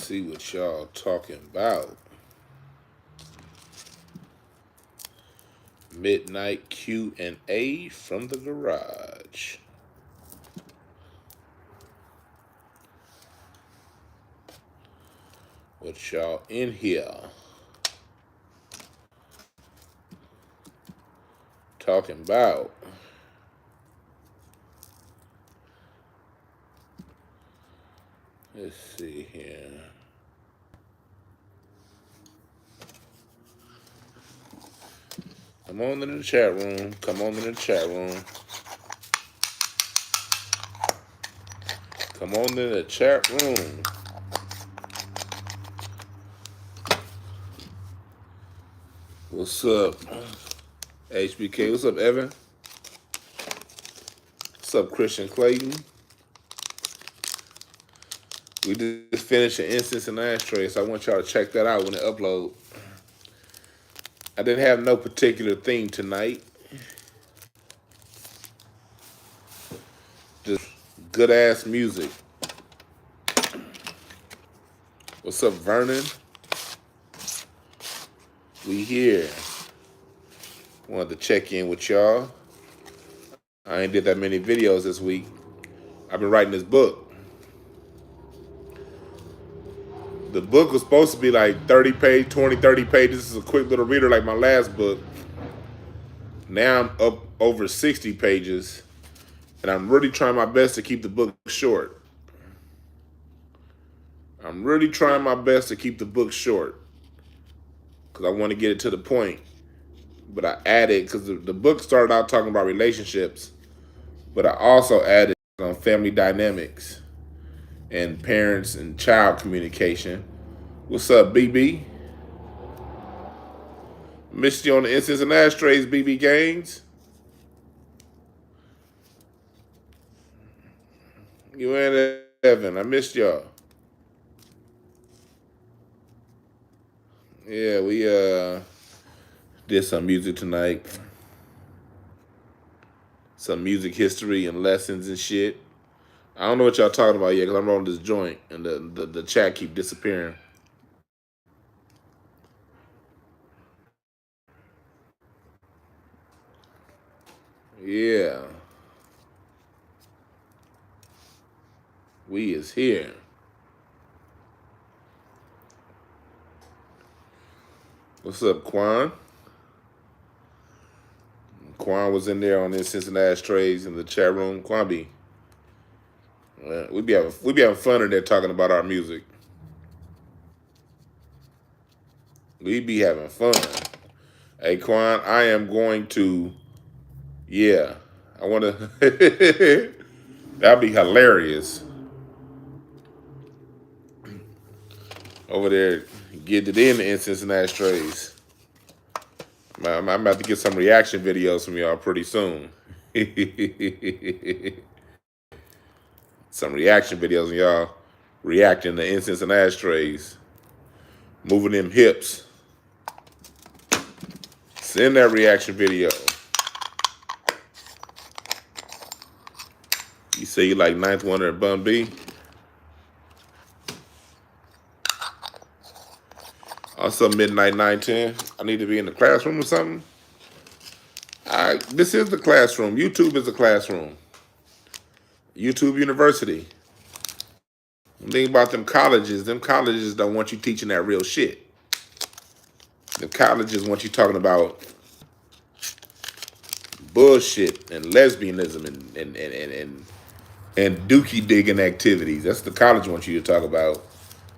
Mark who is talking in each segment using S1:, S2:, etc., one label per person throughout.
S1: See what y'all talking about. Midnight Q&A from the garage. What y'all in here talking about? Let's see here. Come on in the chat room. Come on in the chat room. Come on in the chat room. What's up, HBK? What's up, Evan? What's up, Christian Clayton? We just finished an Incense and Ashtray, so I want y'all to check that out when it uploads. I didn't have no particular theme tonight. Just good-ass music. What's up, Vernon? We here. Wanted to check in with y'all. I ain't did that many videos this week. I've been writing this book. The book was supposed to be like 30 pages. This is a quick little reader like my last book. Now I'm up over 60 pages. And I'm really trying my best to keep the book short. I'm really trying my best to keep the book short. Because I want to get it to the point. But I added, because the book started out talking about relationships. But I also added on family dynamics and parents and child communication. What's up, BB? Missed you on the Incense and Ashtrays, BB Gaines. You and Evan, I missed y'all. Yeah, we did some music tonight. Some music history and lessons and shit. I don't know what y'all talking about yet because I'm rolling this joint and the chat keep disappearing. Yeah. We is here. What's up, Quan? Quan was in there on this Cincinnati Ashtrays in the chat room. Quan be, we be having fun in there talking about our music. We be having fun. Hey, Quan, I am going to, yeah, I want to, that'd be hilarious. Over there, get it in the Incense and Ashtrays. I'm about to get some reaction videos from y'all pretty soon. Some reaction videos of y'all reacting to Incense and Ashtrays. Moving them hips. Send that reaction video. You say you like Ninth Wonder at Bun B? Also midnight 9:10. I need to be in the classroom or something. This is the classroom. YouTube is the classroom. YouTube University. The thing about them colleges don't want you teaching that real shit. The colleges want you talking about bullshit and lesbianism and dookie digging activities. That's the college wants you to talk about.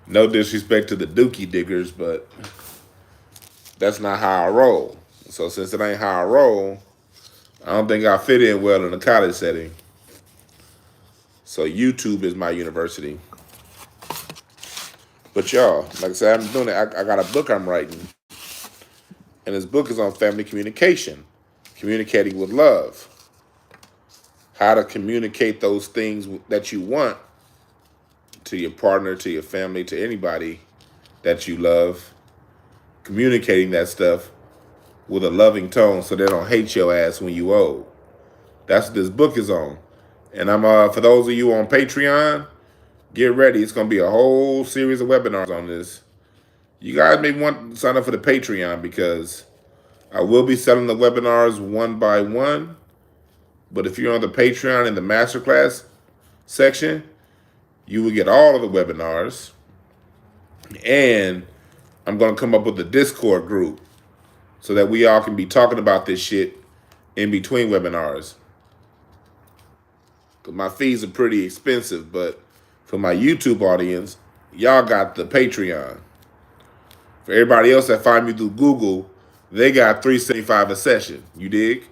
S1: No disrespect to the dookie diggers, but that's not how I roll. So since it ain't how I roll, I don't think I fit in well in a college setting. So YouTube is my university. But y'all, like I said, I'm doing it. I got a book I'm writing. And this book is on family communication. Communicating with love. How to communicate those things that you want to your partner, to your family, to anybody that you love. Communicating that stuff with a loving tone so they don't hate your ass when you old. That's what this book is on. And I'm for those of you on Patreon, Get ready. It's going to be a whole series of webinars on this. You guys may want to sign up for the Patreon because I will be selling the webinars one by one. But if you're on the Patreon in the masterclass section, you will get all of the webinars. And I'm going to come up with a Discord group so that we all can be talking about this shit in between webinars. Because my fees are pretty expensive, but for my YouTube audience, y'all got the Patreon. For everybody else that find me through Google, they got $375 a session. You dig?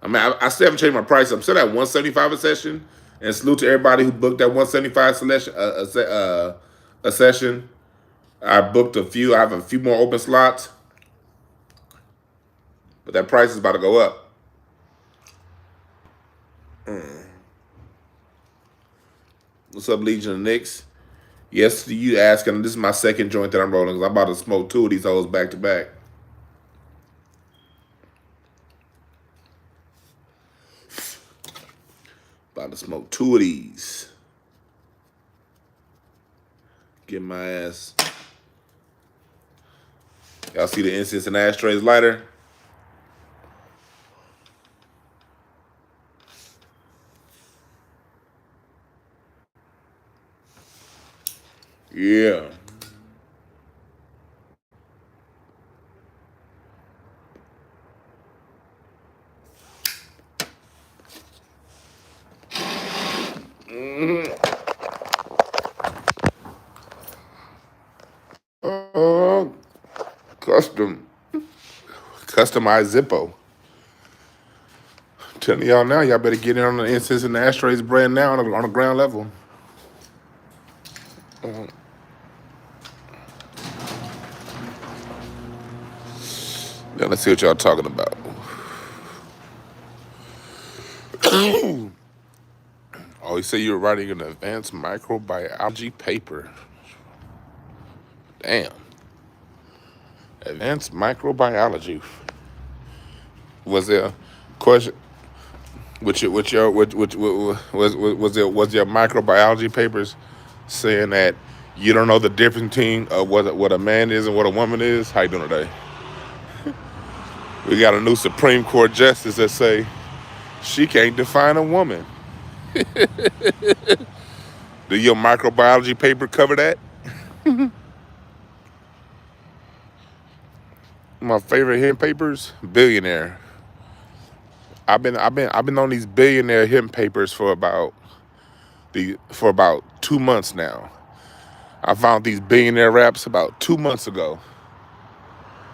S1: I mean, I still haven't changed my price. I'm still at $175 a session. And salute to everybody who booked that $175 a session. I booked a few. I have a few more open slots. But that price is about to go up. What's up, Legion of Knicks? Yes, to you asking. This is my second joint that I'm rolling because I'm about to smoke two of these hoes back to back. About to smoke two of these. Get my ass. Y'all see the incense and ashtrays lighter? Yeah. Customized Zippo. I'm telling y'all now, y'all better get in on the incense and the ashtrays brand now on the ground level. Now let's see what y'all talking about. Oh, you say you were writing an advanced microbiology paper. Damn. Advanced microbiology. Was there a question? Was your microbiology papers saying that you don't know the difference between what a man is and what a woman is? How you doing today? We got a new Supreme Court justice that say she can't define a woman. Do your microbiology paper cover that? My favorite hidden papers, billionaire. I've been on these billionaire hidden papers for about 2 months now. I found these billionaire raps about 2 months ago.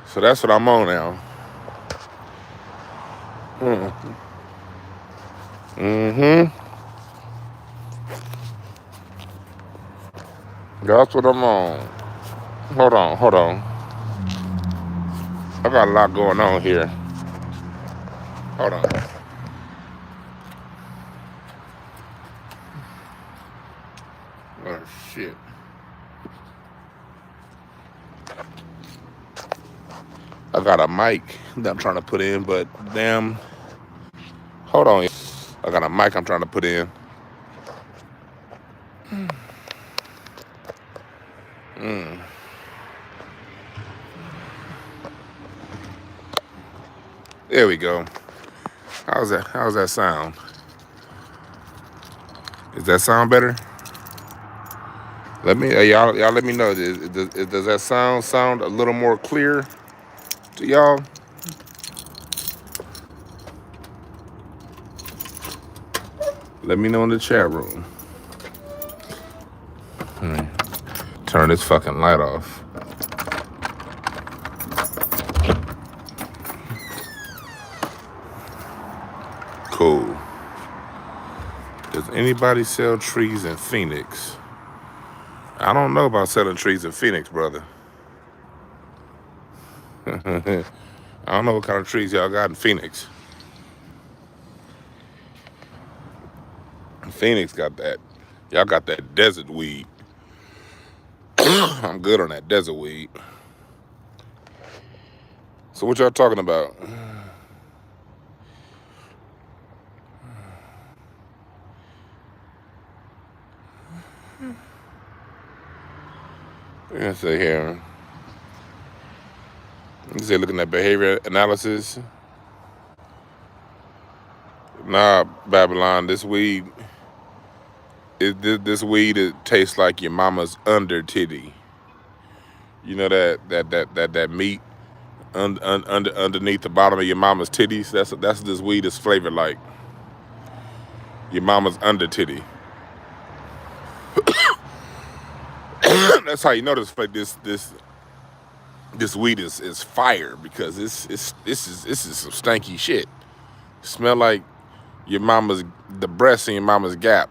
S1: So that's what I'm on now. That's what I'm on. Hold on. I got a lot going on here. Hold on. Oh, shit. I got a mic that I'm trying to put in, but damn. Hold on. I got a mic I'm trying to put in. There we go. How's that sound? Does that sound better? Y'all let me know. Does that sound a little more clear to y'all? Let me know in the chat room. Turn this fucking light off. Cool. Does anybody sell trees in Phoenix? I don't know about selling trees in Phoenix, brother. I don't know what kind of trees y'all got in Phoenix. Phoenix got that. Y'all got that desert weed. I'm good on that desert weed. So what y'all talking about? Let's see here. You say looking at behavior analysis. Nah, Babylon, this weed, this weed, it tastes like your mama's under titty. You know that meat underneath the bottom of your mama's titties? That's this weed is flavored like. Your mama's under titty. That's how you know this weed is fire, because this is some stanky shit. Smell like your mama's, the breast in your mama's gap.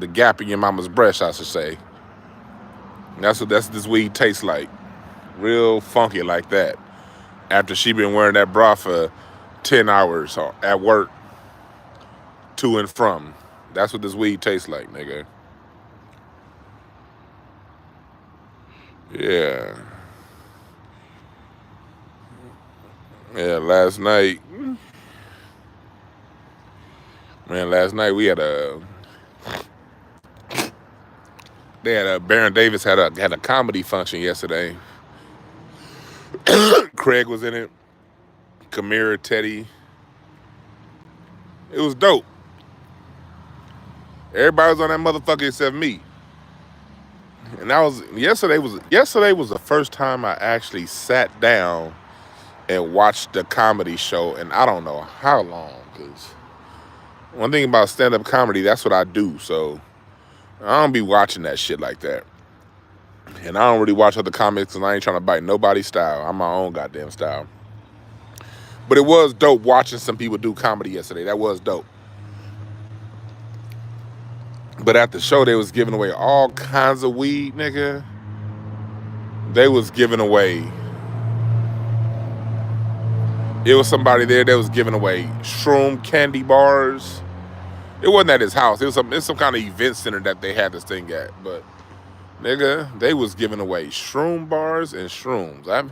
S1: The gap in your mama's breast, I should say. That's what this weed tastes like. Real funky like that. After she been wearing that bra for 10 hours at work, to and from. That's what this weed tastes like, nigga. Yeah. Yeah, last night we had Baron Davis had a comedy function yesterday. Craig was in it. Kamira, Teddy. It was dope. Everybody was on that motherfucker except me. And yesterday was the first time I actually sat down and watched the comedy show, and I don't know how long, because one thing about stand-up comedy, that's what I do, so I don't be watching that shit like that. And I don't really watch other comics, and I ain't trying to bite nobody's style. I'm my own goddamn style. But it was dope watching some people do comedy yesterday. That was dope. But at the show, they was giving away all kinds of weed, nigga. They was giving away. It was somebody there that was giving away shroom candy bars. It wasn't at his house. It was some kind of event center that they had this thing at. But, nigga, they was giving away shroom bars and shrooms. I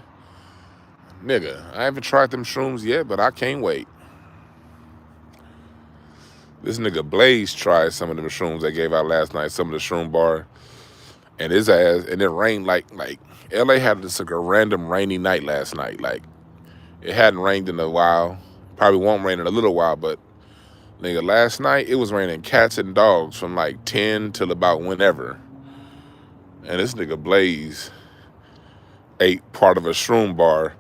S1: haven't tried them shrooms yet, but I can't wait. This nigga Blaze tried some of them shrooms they gave out last night, some of the shroom bar. And his ass, and it rained like LA had this like a random rainy night last night. Like, it hadn't rained in a while. Probably won't rain in a little while, but nigga, last night it was raining cats and dogs from like 10 till about whenever. And this nigga Blaze ate part of a shroom bar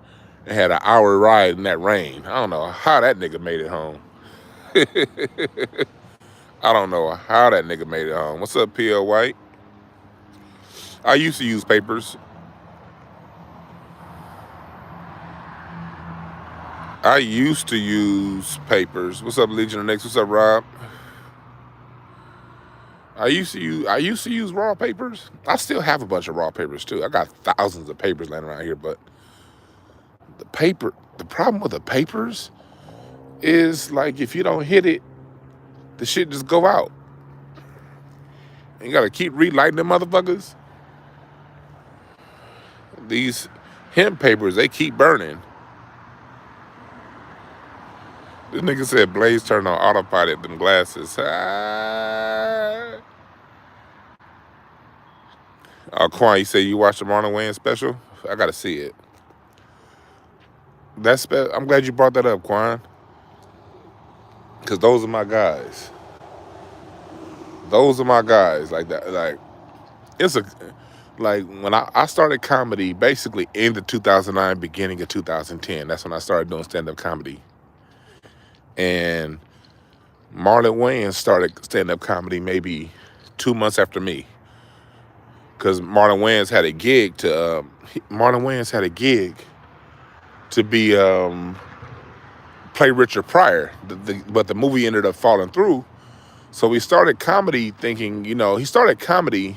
S1: and had an hour ride in that rain. I don't know how that nigga made it home. I don't know how that nigga made it home. What's up, P.L. White? I used to use papers. What's up, Legion of Next? What's up, Rob? I used to use raw papers. I still have a bunch of raw papers too. I got thousands of papers laying around here, but the problem with the papers is, like, if you don't hit it, the shit just go out. And you gotta keep relighting them motherfuckers. These hemp papers, they keep burning. This nigga said Blaze turned on autopilot, them glasses. Oh, Quan, you say you watched the Marlon Wayans special? I gotta see it. I'm glad you brought that up, Quan. Because those are my guys. Those are my guys. Like that. Like when I started comedy, basically end of 2009, beginning of 2010. That's when I started doing stand-up comedy. And Marlon Wayans started stand-up comedy maybe 2 months after me. Because Marlon Wayans had a gig to be play Richard Pryor, but the movie ended up falling through. So we started comedy thinking, he started comedy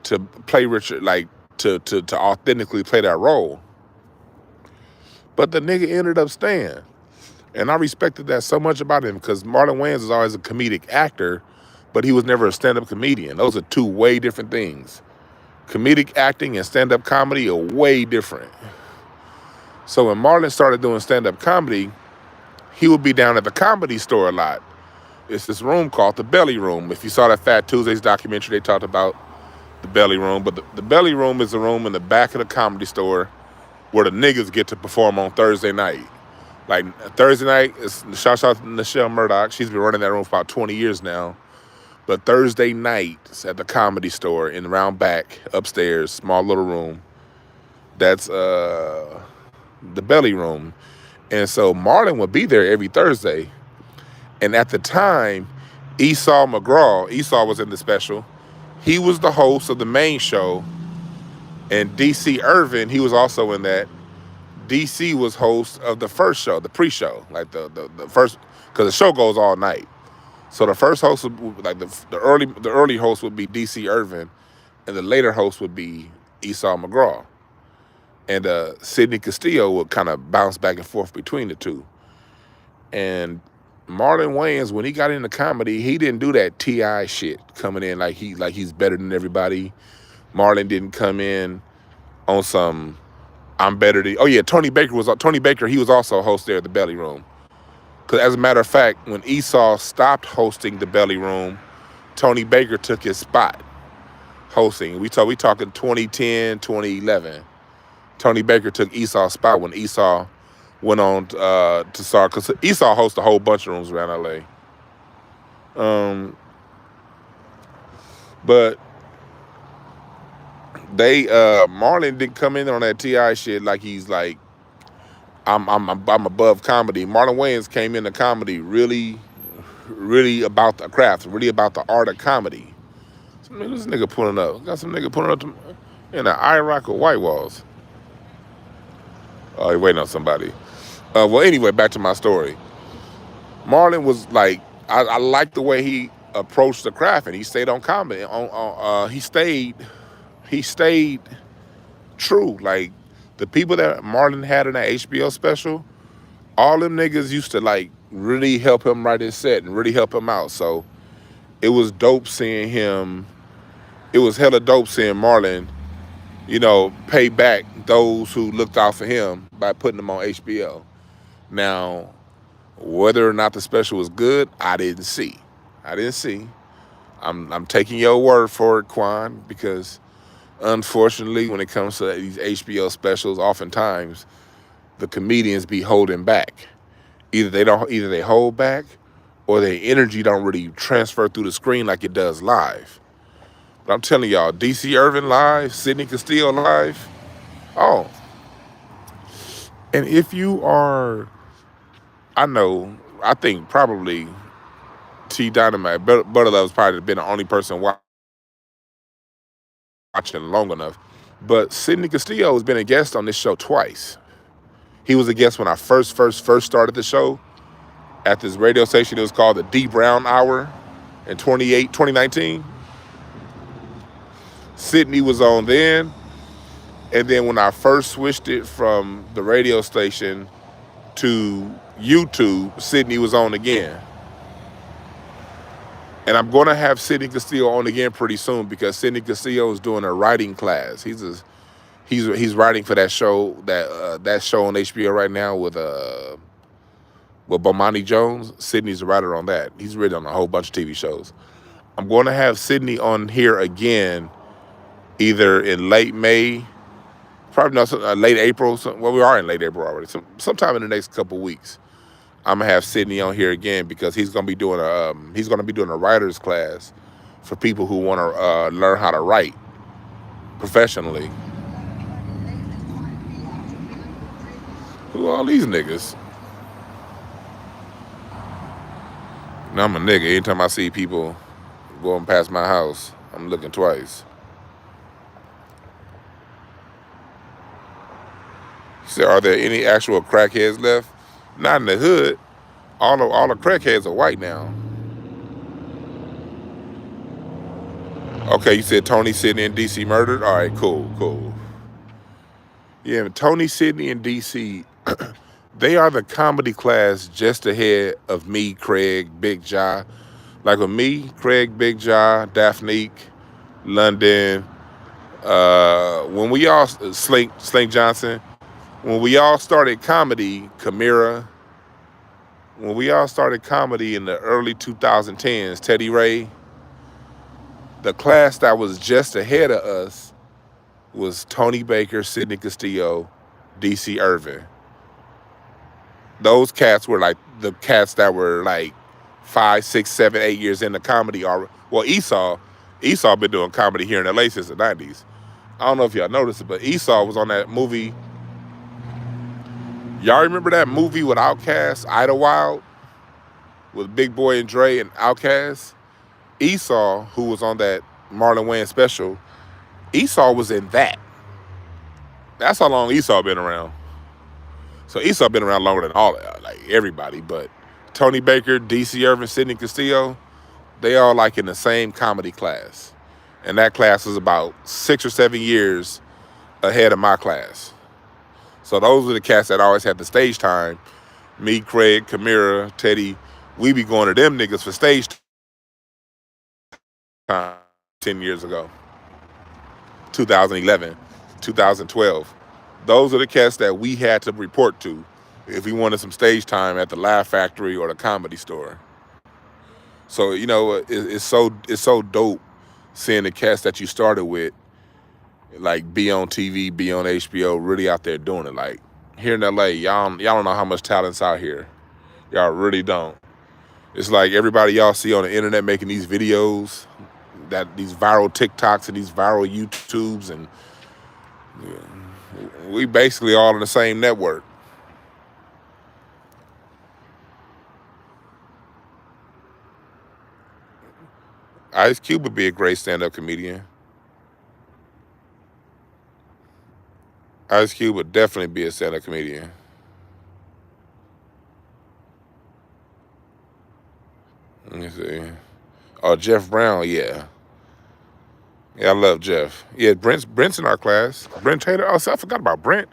S1: to play Richard, like to authentically play that role. But the nigga ended up staying. And I respected that so much about him, because Marlon Wayans is always a comedic actor, but he was never a stand-up comedian. Those are two way different things. Comedic acting and stand-up comedy are way different. So when Marlon started doing stand-up comedy, he would be down at the Comedy Store a lot. it's this room called the Belly Room. If you saw that Fat Tuesdays documentary, they talked about the Belly Room. But the Belly Room is a room in the back of the Comedy Store where the niggas get to perform on Thursday night. Like Thursday night, shout out to Nichelle Murdoch. She's been running that room for about 20 years now. But Thursday nights at the Comedy Store in the round back, upstairs, small little room, that's the Belly Room. And so Marlon would be there every Thursday. And at the time, Esau was in the special. He was the host of the main show. And DC Irvin, he was also in that. DC was host of the first show, the pre-show, like the first, because the show goes all night. So the first host would, like the early host would be DC Irvin, and the later host would be Esau McGraw. And Sidney Castillo would kind of bounce back and forth between the two. And Marlon Wayans, when he got into comedy, he didn't do that T.I. shit, coming in like he's better than everybody. Marlon didn't come in on some I'm better than. Oh yeah, Tony Baker, he was also a host there at the Belly Room. Because as a matter of fact, when Esau stopped hosting the Belly Room, Tony Baker took his spot hosting. We talking 2010, 2011. Tony Baker took Esau's spot when Esau went on to start, because Esau hosts a whole bunch of rooms around LA. But Marlon didn't come in on that T.I. shit like he's like I'm above comedy. Marlon Wayans came into comedy really about the craft, really about the art of comedy. This nigga pulling up. Got some nigga pulling up in the IROC or White Walls. Oh, he waiting on somebody. Well, anyway, back to my story. Marlon was like, I liked the way he approached the craft, and he stayed on comedy. He stayed true. Like, the people that Marlon had in that HBO special, all them niggas used to like really help him write his set and really help him out. So it was dope seeing him. It was hella dope seeing Marlon, pay back those who looked out for him by putting them on HBO. Now, whether or not the special was good, I didn't see. I'm taking your word for it, Quan, because unfortunately, when it comes to these HBO specials, oftentimes the comedians be holding back. Either they hold back, or their energy don't really transfer through the screen like it does live. But I'm telling y'all, DC Irvin live, Sidney Castillo live. Oh, and if you are, I think probably T Dynamite, Butter Love's probably been the only person watching long enough. But Sidney Castillo has been a guest on this show twice. He was a guest when I first started the show at this radio station. It was called the D Brown Hour in 2019. Sidney was on then. And then when I first switched it from the radio station to YouTube, Sidney was on again. And I'm going to have Sidney Castillo on again pretty soon, because Sidney Castillo is doing a writing class. He's writing for that show that show on HBO right now with Bomani Jones. Sidney's a writer on that. He's written on a whole bunch of TV shows. I'm going to have Sidney on here again, either in late May, probably not late April. Well, we are in late April already. Sometime in the next couple weeks, I'm gonna have Sidney on here again, because he's gonna be doing a writer's class for people who want to learn how to write professionally. Who are all these niggas? Now I'm a nigga. Anytime I see people going past my house, I'm looking twice. He said, "Are there any actual crackheads left?" Not in the hood. All the crackheads are white now. Okay, you said Tony, Sidney, and DC murdered? All right, cool. Yeah, Tony, Sidney, and DC, they are the comedy class just ahead of me, Craig, Big Ja. Like with me, Craig, Big Ja, Daphne, London, when we all, Slink Johnson, when we all started comedy, Kamira, when we all started comedy in the early 2010s, Teddy Ray, the class that was just ahead of us was Tony Baker, Sidney Castillo, DC Irvin. Those cats were like the cats that were like 5, 6, 7, 8 years into comedy. Well, Esau been doing comedy here in LA since the 90s. I don't know if y'all noticed it, but Esau was on that movie. Y'all remember that movie with Outkast, Idlewild, with Big Boy and Dre and Outkast? Esau, who was on that Marlon Wayans special, Esau was in that. That's how long Esau been around. So Esau been around longer than like everybody, but Tony Baker, DC Irvin, Sidney Castillo, they all like in the same comedy class. And that class was about 6 or 7 years ahead of my class. So those are the cats that always had the stage time. Me, Craig, Kamira, Teddy, we be going to them niggas for stage time 10 years ago. 2011, 2012. Those are the cats that we had to report to if we wanted some stage time at the Laugh Factory or the Comedy Store. So, you know, it's so dope seeing the cats that you started with, like, be on TV, be on HBO, really out there doing it. Like, here in LA, y'all don't know how much talent's out here. Y'all really don't. It's like everybody y'all see on the internet making these videos, these viral TikToks and these viral YouTubes, and we basically all in the same network. Ice Cube would be a great stand-up comedian. Ice Cube would definitely be a stand-up comedian. Let me see. Oh, Jeff Brown, yeah. Yeah, I love Jeff. Yeah, Brent's in our class. Brent Taylor. Oh, so I forgot about Brent.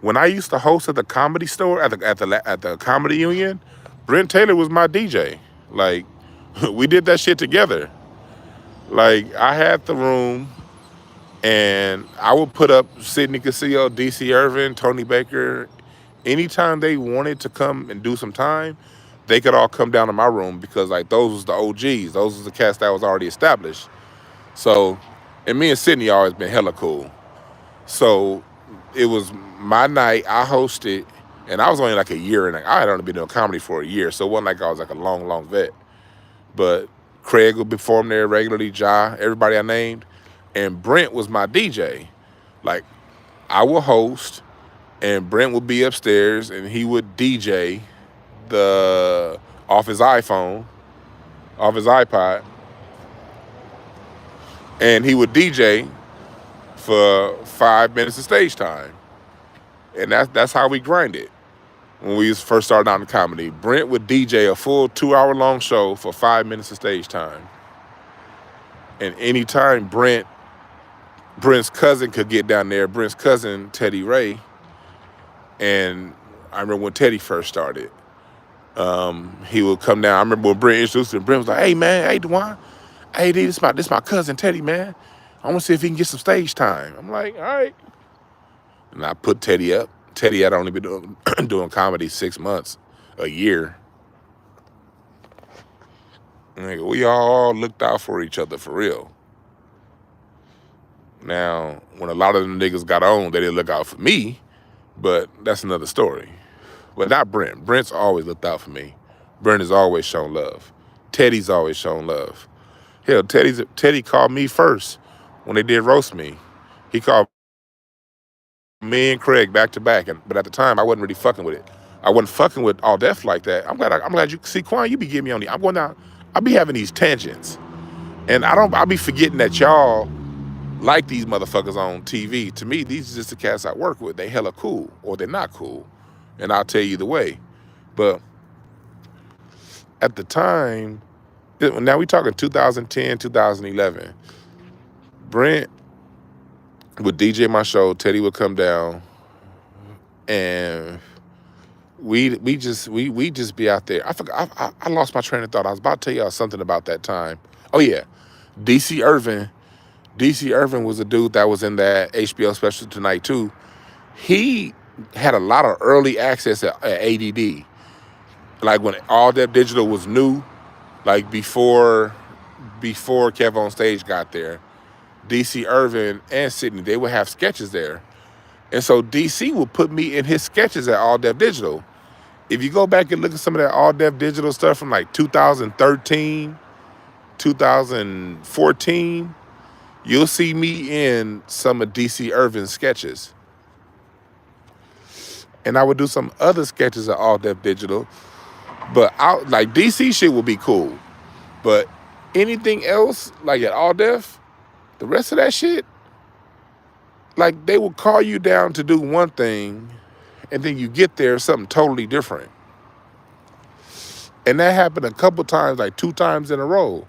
S1: When I used to host at the Comedy Store at the Comedy Union, Brent Taylor was my DJ. Like, we did that shit together. Like, I had the room, and I would put up Sidney Castillo, DC Irvin, Tony Baker. Anytime they wanted to come and do some time, they could all come down to my room because, like, those was the OGs. Those was the cast that was already established. So, and me and Sidney always been hella cool. So it was my night. I hosted, and I was only like a year, and I had only been doing comedy for a year, so it wasn't like I was like a long vet. But Craig would perform there regularly, Ja, everybody I named, and Brent was my DJ. Like, I would host, and Brent would be upstairs, and he would DJ off his iPhone, off his iPod, and he would DJ for 5 minutes of stage time. And that's how we grinded when we first started out in comedy. Brent would DJ a full 2-hour-long show for 5 minutes of stage time. And anytime Brent's cousin could get down there, Brent's cousin, Teddy Ray, and I remember when Teddy first started, he would come down. I remember when Brent introduced him, Brent was like, "Hey, man, hey, Dwan. Hey, D, this my cousin, Teddy, man. I want to see if he can get some stage time." I'm like, all right. And I put Teddy up. Teddy had only been doing comedy 6 months, a year. And we all looked out for each other, for real. Now, when a lot of them niggas got on, they didn't look out for me, but that's another story. But not Brent. Brent's always looked out for me. Brent has always shown love. Teddy's always shown love. Hell, Teddy called me first when they did Roast Me. He called me and Craig back to back, but at the time I wasn't really fucking with it. I wasn't fucking with All Def like that. I'm glad you see Quan. You be getting me on I'm going down. I be having these tangents, and I be forgetting that y'all like these motherfuckers on TV. To me, these are just the cats I work with. They hella cool, or they're not cool, and I'll tell you either way. But at the time, now we talking 2010, 2011. Brent would DJ my show. Teddy would come down, and we just be out there. I forgot. I lost my train of thought. I was about to tell y'all something about that time. Oh yeah, DC Irvin. DC Irvin was a dude that was in that HBO special tonight too. He had a lot of early access at ADD. like when All Deaf Digital was new, like before Kev on Stage got there, DC Irvin and Sydney, they would have sketches there. And so DC would put me in his sketches at All Deaf Digital. If you go back and look at some of that All Deaf Digital stuff from like 2013, 2014, you'll see me in some of DC Irvin's sketches. And I would do some other sketches at All Deaf Digital. But like DC shit would be cool. But anything else, like at All Def, the rest of that shit, like they will call you down to do one thing, and then you get there, something totally different. And that happened a couple times, like 2 times in a row.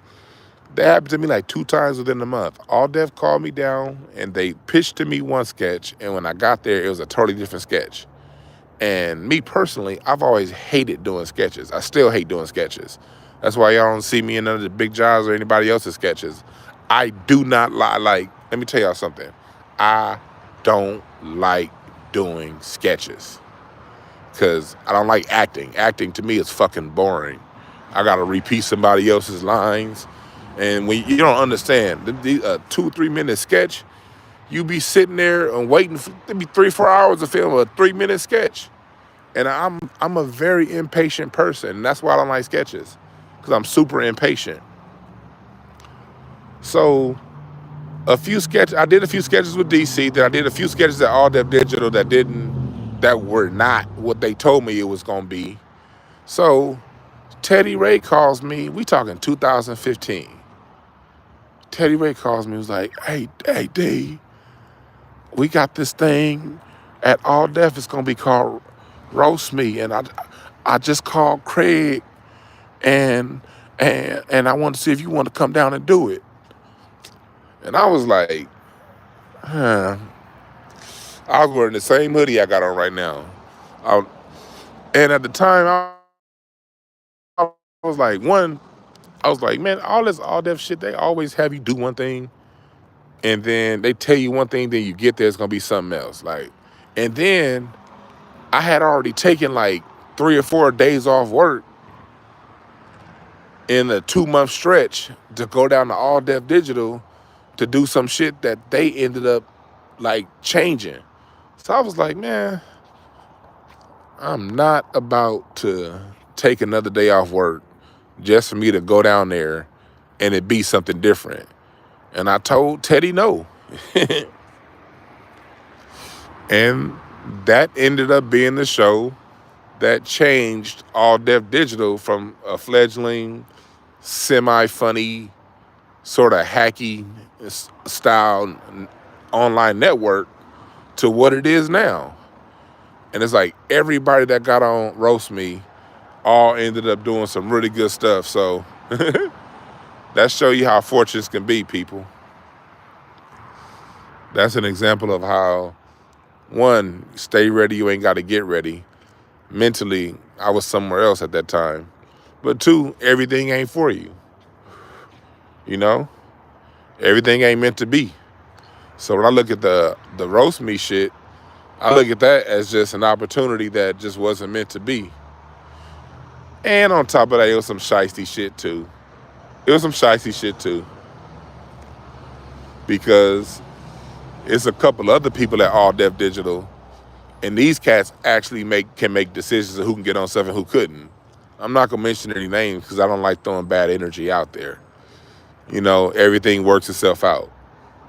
S1: That happened to me like 2 times within a month. All Def called me down, and they pitched to me one sketch, and when I got there, it was a totally different sketch. And me personally, I've always hated doing sketches. I still hate doing sketches. That's why y'all don't see me in none of the big jobs or anybody else's sketches. I do not like, let me tell y'all something. I don't like doing sketches because I don't like acting. Acting to me is fucking boring. I got to repeat somebody else's lines. And when you don't understand, the 2 or 3 minute sketch, you be sitting there and waiting for it be 3 or 4 hours to film a 3 minute sketch. And I'm a very impatient person. And that's why I don't like sketches, because I'm super impatient. So I did a few sketches with DC, then I did a few sketches at All Def Digital that were not what they told me it was gonna be. So Teddy Ray calls me, we talking 2015. Teddy Ray calls me, was like, hey D, we got this thing at All Def, it's gonna be called Roast Me, and I just called Craig and I want to see if you want to come down and do it. And I was like, I was wearing the same hoodie I got on right now. And at the time, I was like, man, all this All Def shit, they always have you do one thing, and then they tell you one thing, then you get there, it's gonna be something else. Like, and then I had already taken like 3 or 4 days off work in a 2-month stretch to go down to All Def Digital to do some shit that they ended up like changing. So I was like, man, I'm not about to take another day off work just for me to go down there and it be something different. And I told Teddy no. And that ended up being the show that changed All Def Digital from a fledgling, semi-funny, sort of hacky style online network to what it is now. And it's like everybody that got on Roast Me all ended up doing some really good stuff. So that show you how fortunate can be, people. That's an example of how, one, stay ready, you ain't got to get ready. Mentally, I was somewhere else at that time. But 2, everything ain't for you. You know? Everything ain't meant to be. So when I look at the Roast Me shit, I look at that as just an opportunity that just wasn't meant to be. And on top of that, it was some shiesty shit too. Because it's a couple other people at All Def Digital, and these cats actually can make decisions of who can get on stuff and who couldn't. I'm not gonna mention any names because I don't like throwing bad energy out there. You know, everything works itself out.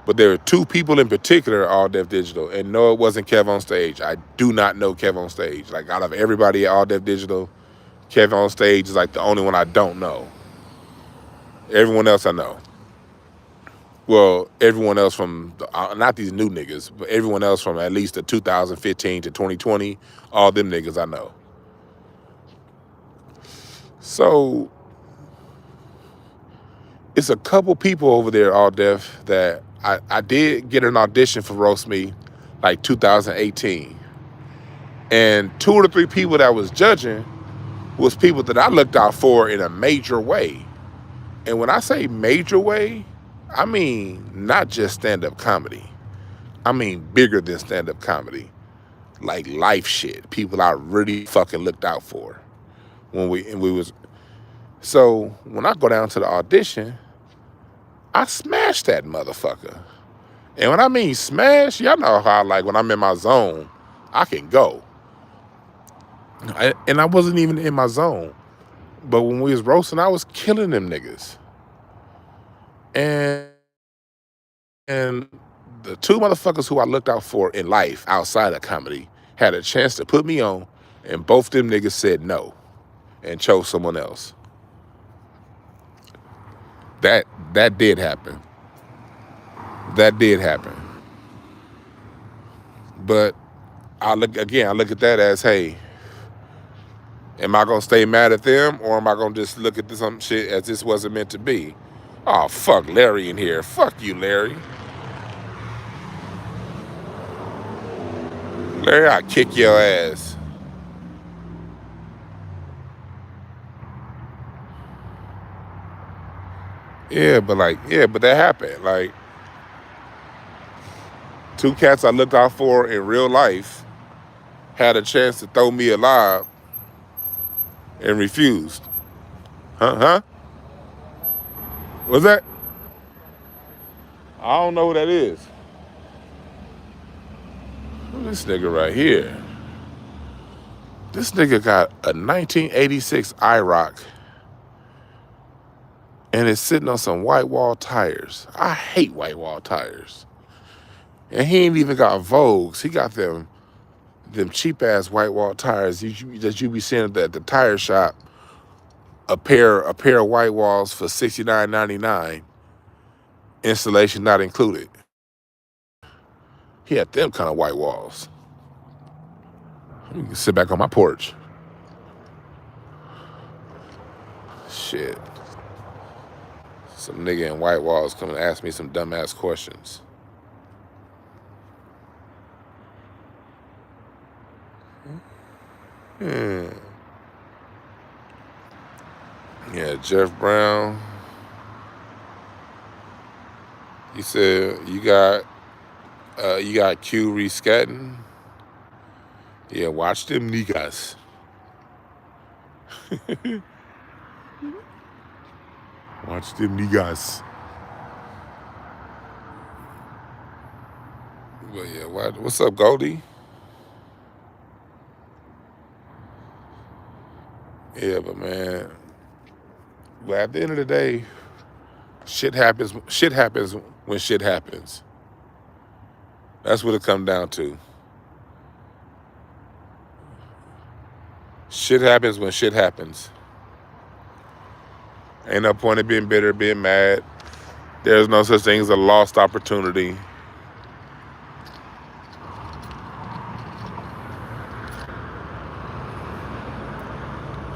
S1: But there are 2 people in particular at All Def Digital, and no, it wasn't Kev on Stage. I do not know Kev on Stage. Like, out of everybody at All Def Digital, Kev on Stage is like the only one I don't know. Everyone else I know. Well, everyone else from, not these new niggas, but everyone else from at least the 2015 to 2020, all them niggas I know. So it's a couple people over there, All Def, that I did get an audition for Roast Me like 2018. And 2 or 3 people that was judging was people that I looked out for in a major way. And when I say major way, I mean not just stand-up comedy. I mean bigger than stand-up comedy. Like life shit. People I really fucking looked out for. when we was. So when I go down to the audition, I smash that motherfucker. And when I mean smash, y'all know how like when I'm in my zone, I can go. And I wasn't even in my zone. But when we was roasting, I was killing them niggas. And the two motherfuckers who I looked out for in life outside of comedy had a chance to put me on, and both them niggas said no and chose someone else. That did happen. That did happen. But I look at that as, hey, am I gonna stay mad at them, or am I gonna just look at some shit as this wasn't meant to be? Oh, fuck Larry in here. Fuck you, Larry. Larry, I'll kick your ass. Yeah, but that happened. Like, two cats I looked out for in real life had a chance to throw me a lob and refused. Huh? What's that? I don't know who that is. This nigga right here. This nigga got a 1986 IROC and it's sitting on some white wall tires. I hate white wall tires. And he ain't even got Vogues. He got them cheap ass white wall tires that you be seeing at the tire shop. A pair of white walls for $69.99. Installation not included. He had them kind of white walls. You can sit back on my porch. Shit. Some nigga in white walls coming to ask me some dumbass questions. Yeah, Jeff Brown. He said you got Q rescatting. Yeah, watch them niggas. Watch them niggas. But yeah, what's up, Goldie? Yeah, but man, well, at the end of the day, shit happens when shit happens. That's what it comes down to. Shit happens when shit happens. Ain't no point in being bitter, being mad. There's no such thing as a lost opportunity.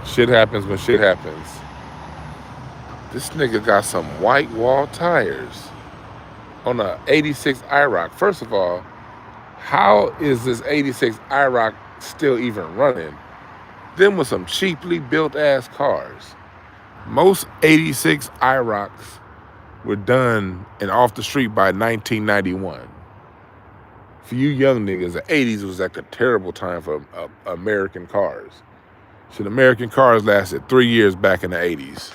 S1: Shit happens when shit happens. This nigga got some white wall tires on a 86 IROC. First of all, how is this 86 IROC still even running? Them with some cheaply built ass cars. Most 86 IROCs were done and off the street by 1991. For you young niggas, the 80s was like a terrible time for American cars. So the American cars lasted 3 years back in the 80s.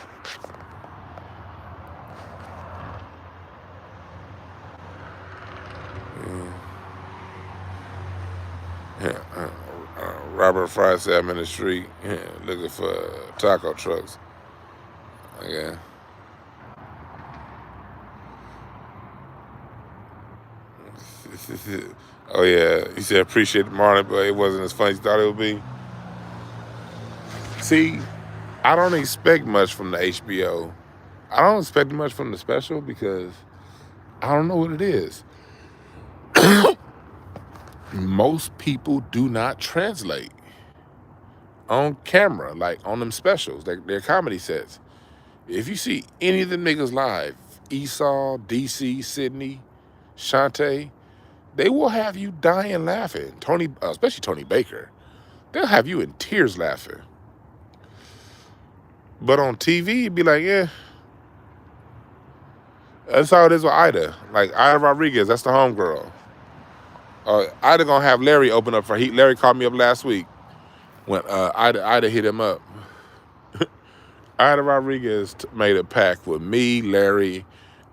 S1: Robert Fry said I'm in the street looking for taco trucks. Okay. Oh yeah, he said appreciate Marlon, but it wasn't as funny as you thought it would be. See, I don't expect much from the HBO. I don't expect much from the special because I don't know what it is. Most people do not translate on camera, like on them specials, their comedy sets. If you see any of them niggas live, Esau, DC, Sydney, Shantae, they will have you dying laughing. Tony, especially Tony Baker, they'll have you in tears laughing. But on TV, it'd be like, yeah. That's how it is with Ida. Like Ida Rodriguez, that's the homegirl. Ida gonna have Larry open up for Larry called me up last week when Ida hit him up. Ida Rodriguez made a pact with me, Larry,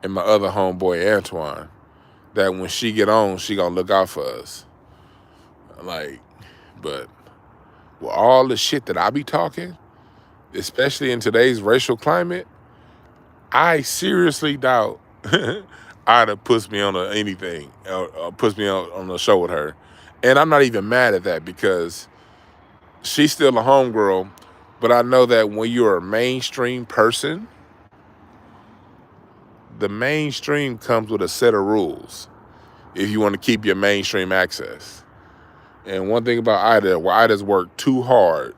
S1: and my other homeboy Antoine that when she get on, she gonna look out for us. Like, but with all the shit that I be talking, especially in today's racial climate, I seriously doubt Ida puts me on anything or puts me on a show with her. And I'm not even mad at that because she's still a homegirl, but I know that when you're a mainstream person, the mainstream comes with a set of rules if you want to keep your mainstream access. And one thing about Ida, well, Ida's worked too hard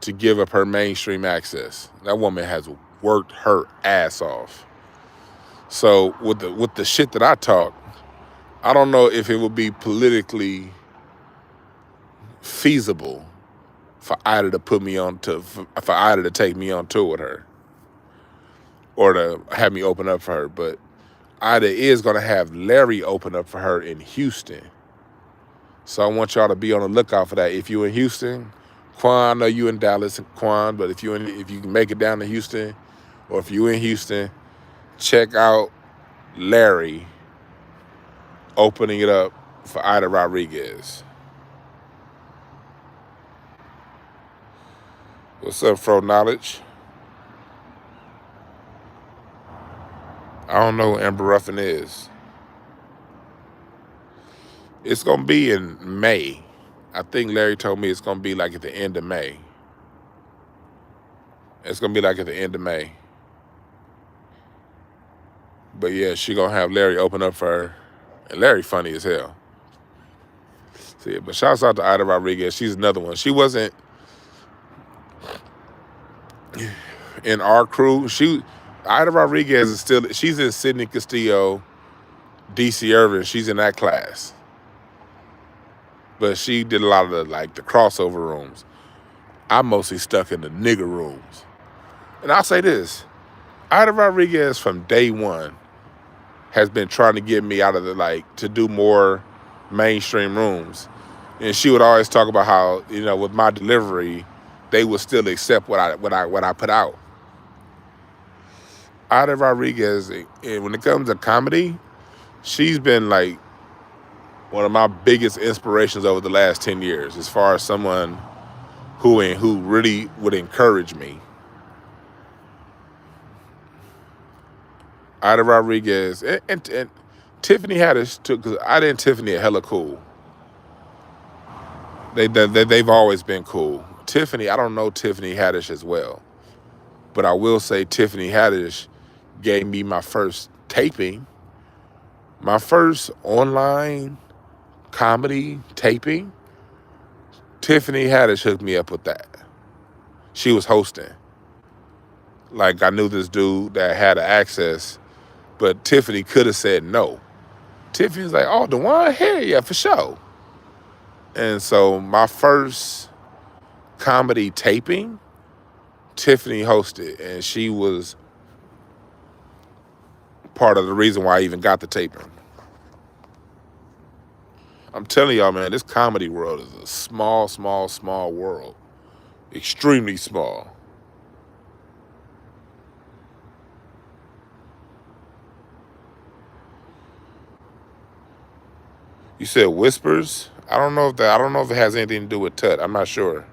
S1: to give up her mainstream access. That woman has worked her ass off. So with the shit that I talk, I don't know if it would be politically feasible for Ida to put me on to for Ida to take me on tour with her or to have me open up for her. But Ida is gonna have Larry open up for her in Houston. So I want y'all to be on the lookout for that. If you in Houston, Quan, I know you in Dallas, Quan, but if you can make it down to Houston, or if you in Houston, check out Larry opening it up for Ida Rodriguez. What's up, Fro Knowledge? I don't know who Amber Ruffin is. It's gonna be in May. I think Larry told me it's gonna be like at the end of May. It's gonna be like at the end of May. But yeah, she gonna have Larry open up for her. And Larry funny as hell. So yeah, but shouts out to Ida Rodriguez. She's another one. She wasn't in our crew. Ida Rodriguez is still, she's in Sidney Castillo, DC Irvin. She's in that class. But she did a lot of the crossover rooms. I'm mostly stuck in the nigger rooms. And I'll say this, Ida Rodriguez from day one has been trying to get me out of to do more mainstream rooms. And she would always talk about how, with my delivery, they would still accept what I put out. Ida Rodriguez, when it comes to comedy, she's been one of my biggest inspirations over the last 10 years as far as someone who really would encourage me. Ida Rodriguez and Tiffany Haddish took, because Ida and Tiffany are hella cool. They've always been cool. Tiffany, I don't know Tiffany Haddish as well, but I will say Tiffany Haddish gave me my first taping, my first online comedy taping. Tiffany Haddish hooked me up with that. She was hosting. I knew this dude that had access, but Tiffany could have said no. Tiffany was like, "Oh, Dwann, hell yeah, for sure." And so my first comedy taping, Tiffany hosted, and she was part of the reason why I even got the taping. I'm telling y'all, man, this comedy world is a small, small, small world. Extremely small. You said whispers? I don't know if it has anything to do with Tut. I'm not sure.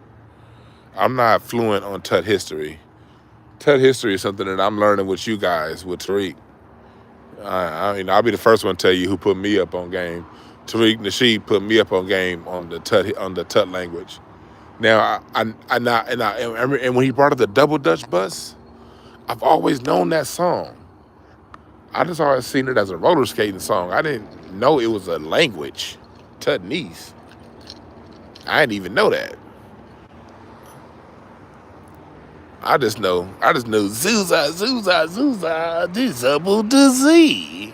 S1: I'm not fluent on Tut history. Tut history is something that I'm learning with you guys, with Tariq. I'll be the first one to tell you who put me up on game. Tariq Nasheed put me up on game on the Tut language. Now, and when he brought up the Double Dutch Bus, I've always known that song. I just always seen it as a roller skating song. I didn't know it was a language, Tutnese. I didn't even know that. I just know Zuza, Zuza, Zuza, Double Z.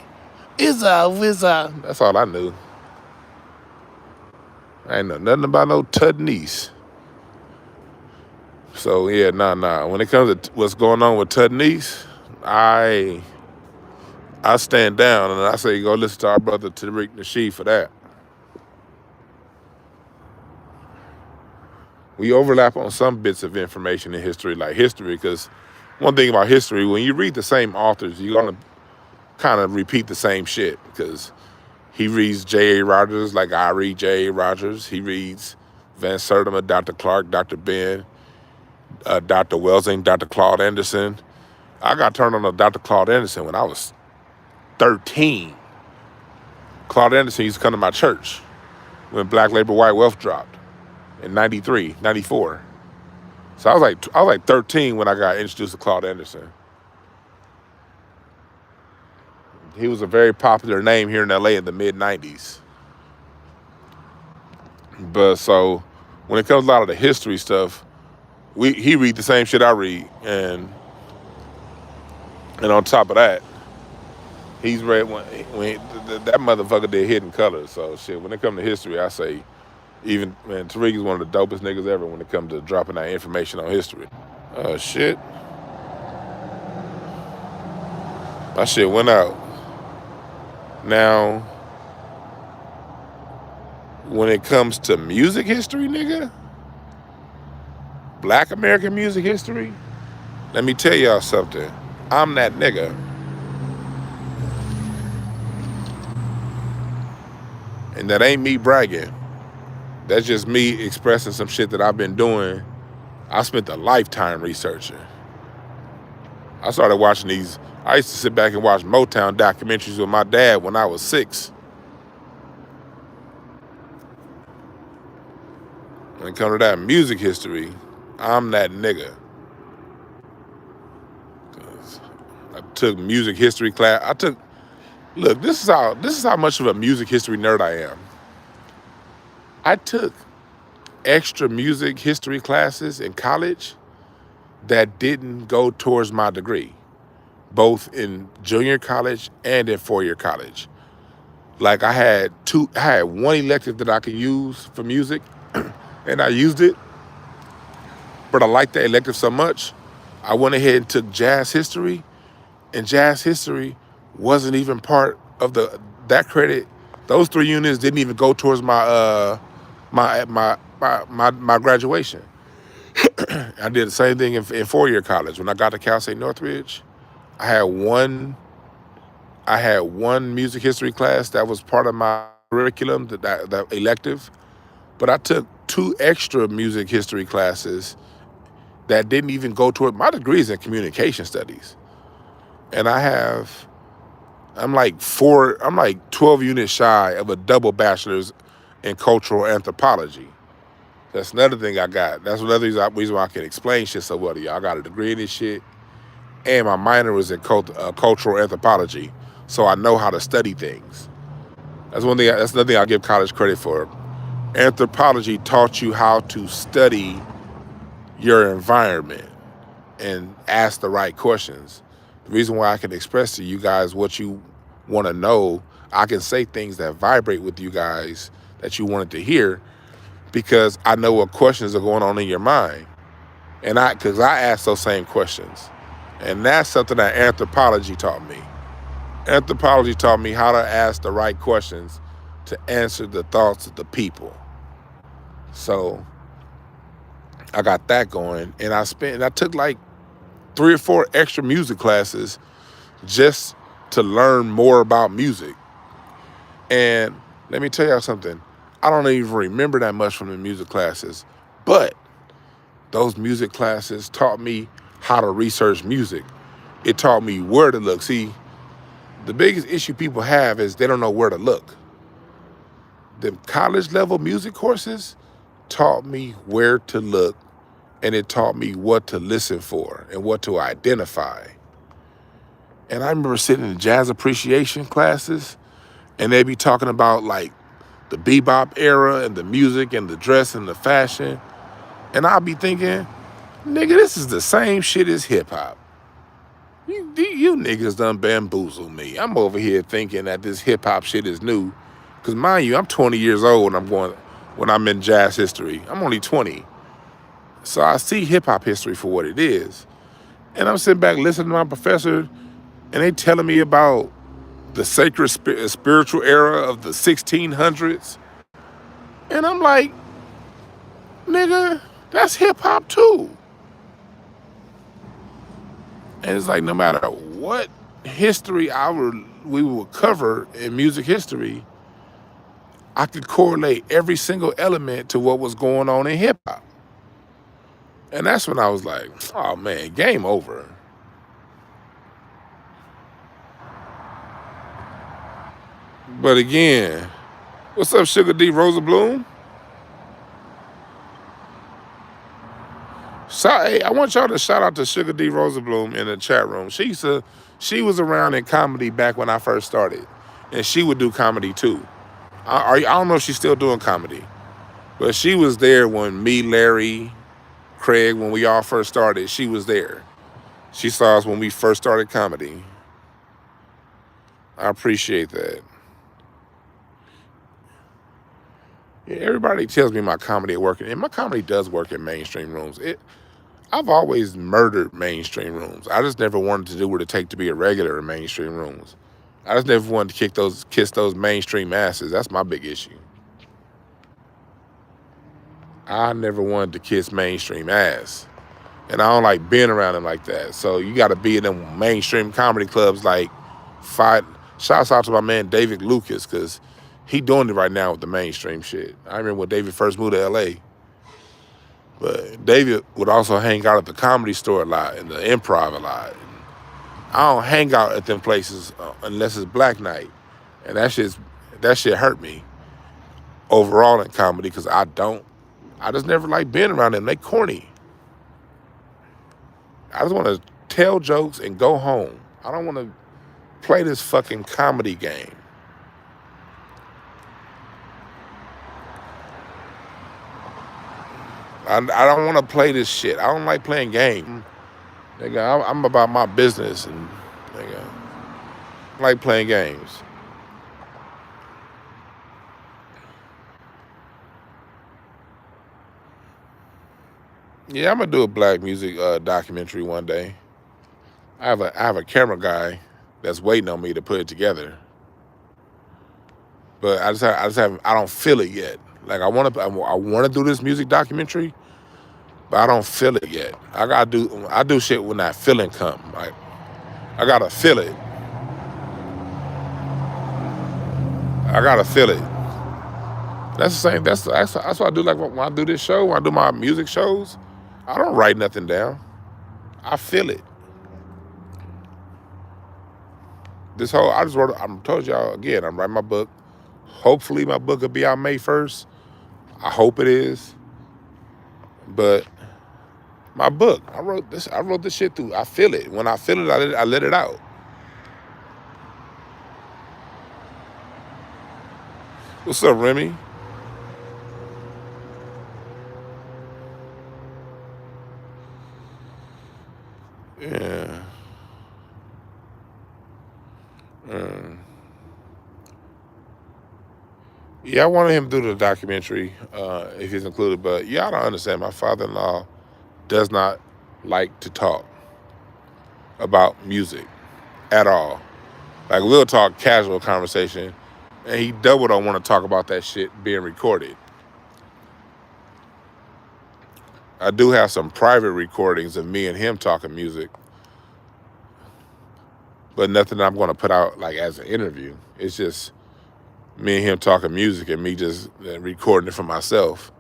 S1: Izza. That's all I knew. I ain't know nothing about no Tutnese. So yeah, nah. When it comes to what's going on with Tutnese, I stand down and I say go listen to our brother Tariq Nasheed for that. We overlap on some bits of information in history, because one thing about history, when you read the same authors, you're gonna kind of repeat the same shit because he reads J.A. Rogers like I read J.A. Rogers. He reads Van Sertima, Dr. Clark, Dr. Ben, Dr. Welsing, Dr. Claude Anderson. I got turned on to Dr. Claude Anderson when I was 13. Claude Anderson used to come to my church when Black Labor, White Wealth dropped in 93, 94. So I was like 13 when I got introduced to Claude Anderson. He was a very popular name here in LA in the mid-90s. But so when it comes to a lot of the history stuff, he read the same shit I read, and on top of that, he's read when that motherfucker did Hidden Colors. So shit, when it comes to history, I say even man, Tariq is one of the dopest niggas ever when it comes to dropping that information on history. Shit. My shit went out. Now, when it comes to music history, nigga, Black American music history, let me tell y'all something. I'm that nigga. And that ain't me bragging. That's just me expressing some shit that I've been doing. I spent a lifetime researching. I started watching these. I used to sit back and watch Motown documentaries with my dad when I was 6. When it comes to that music history, I'm that nigga. I took music history class. Look, this is how much of a music history nerd I am. I took extra music history classes in college that didn't go towards my degree, both in junior college and in 4-year college. Like I had one elective that I could use for music, and I used it, but I liked that elective so much, I went ahead and took jazz history, and jazz history wasn't even part of that credit. Those 3 units didn't even go towards my graduation. I did the same thing in 4-year college. When I got to Cal State Northridge, I had one music history class that was part of my curriculum, that elective, but I took 2 extra music history classes that didn't even go toward my degrees in communication studies. And I'm like 12 units shy of a double bachelor's in cultural anthropology. That's another thing I got. That's another reason why I can explain shit so well to y'all. I got a degree in this shit, and my minor was in cultural anthropology, so I know how to study things. That's another thing I give college credit for. Anthropology taught you how to study your environment and ask the right questions. The reason why I can express to you guys what you want to know, I can say things that vibrate with you guys that you wanted to hear, because I know what questions are going on in your mind. And because I ask those same questions. And that's something that anthropology taught me. Anthropology taught me how to ask the right questions to answer the thoughts of the people. So I got that going, and I took like 3 or 4 extra music classes just to learn more about music. And let me tell y'all something. I don't even remember that much from the music classes, but those music classes taught me how to research music. It taught me where to look. See, the biggest issue people have is they don't know where to look. The college level music courses taught me where to look, and it taught me what to listen for and what to identify. And I remember sitting in jazz appreciation classes, and they'd be talking about like the bebop era and the music and the dress and the fashion. And I'd be thinking, nigga, this is the same shit as hip hop. You niggas done bamboozled me. I'm over here thinking that this hip hop shit is new. Cause mind you, I'm 20 years old when I'm in jazz history. I'm only 20. So I see hip hop history for what it is. And I'm sitting back listening to my professor, and they telling me about the sacred spiritual era of the 1600s. And I'm like, nigga, that's hip hop too. And it's like no matter what history we would cover in music history, I could correlate every single element to what was going on in hip hop. And that's when I was like, oh man, game over. But again, what's up, Sugar D Rosa Bloom? Hey, I want y'all to shout out to Sugar D Rosa Bloom in the chat room. She was around in comedy back when I first started, and she would do comedy too. I don't know if she's still doing comedy, but she was there when me, Larry, Craig, when we all first started. She was there. She saw us when we first started comedy. I appreciate that. Yeah, everybody tells me my comedy working, and my comedy does work in mainstream rooms. I've always murdered mainstream rooms. I just never wanted to do what it take to be a regular in mainstream rooms. I just never wanted to kiss those mainstream asses. That's my big issue. I never wanted to kiss mainstream ass. And I don't like being around them like that. So you got to be in them mainstream comedy clubs like shouts out to my man David Lucas, because he doing it right now with the mainstream shit. I remember when David first moved to LA. But David would also hang out at the Comedy Store a lot and the Improv a lot. I don't hang out at them places unless it's Black Night. And that shit hurt me overall in comedy, because I just never like being around them. They corny. I just want to tell jokes and go home. I don't want to play this fucking comedy game. I don't want to play this shit. I don't like playing games. Nigga, I'm about my business, and nigga, I like playing games. Yeah, I'm gonna do a black music documentary one day. I have a camera guy that's waiting on me to put it together, but I don't feel it yet. Like I want to do this music documentary, but I don't feel it yet. I do shit when that feeling come. Like I gotta feel it. I gotta feel it. That's the same. That's what I do. Like when I do this show, when I do my music shows, I don't write nothing down. I feel it. I told y'all again, I'm writing my book. Hopefully my book will be out May 1st. I hope it is. But my book, I wrote this shit through. I feel it. When I feel it, I let it out. What's up, Remy? Yeah. Yeah, I wanted him to do the documentary if he's included, but y'all don't understand. My father-in-law does not like to talk about music at all. Like we'll talk casual conversation, and he double don't want to talk about that shit being recorded. I do have some private recordings of me and him talking music, but nothing I'm going to put out like as an interview. It's just me and him talking music and me just recording it for myself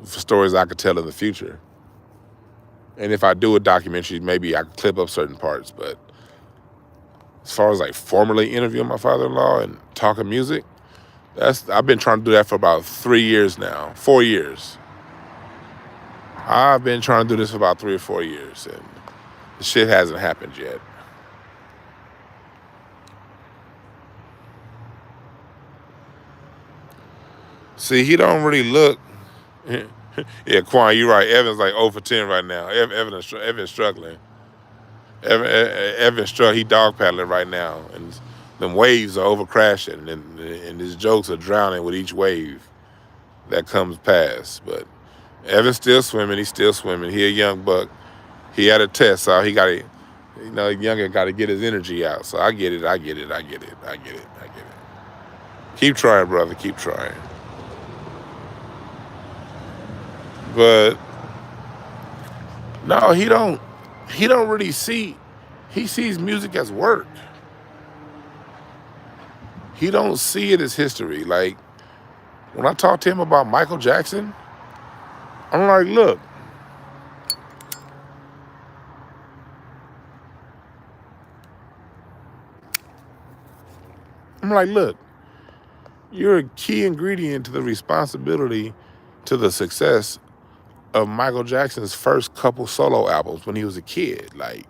S1: for stories I could tell in the future. And if I do a documentary, maybe I can clip up certain parts. But as far as like formally interviewing my father-in-law and talking music, I've been trying to do that for about 3 years now, 4 years. I've been trying to do this for about 3 or 4 years, and the shit hasn't happened yet. See, he don't really look. Yeah, Quan, you're right. Evan's like 0 for 10 right now. Evan's struggling. Evan's struggling. He dog paddling right now, and them waves are over crashing, and his jokes are drowning with each wave that comes past. But Evan's still swimming. He's still swimming. He a young buck. He had a test, so he got to, younger got to get his energy out. So I get it. Keep trying, brother. Keep trying. But no, he don't. he don't really see, he sees music as work. He don't see it as history. Like, when I talk to him about Michael Jackson, I'm like, look, you're a key ingredient to the responsibility to the success of Michael Jackson's first couple solo albums when he was a kid. Like,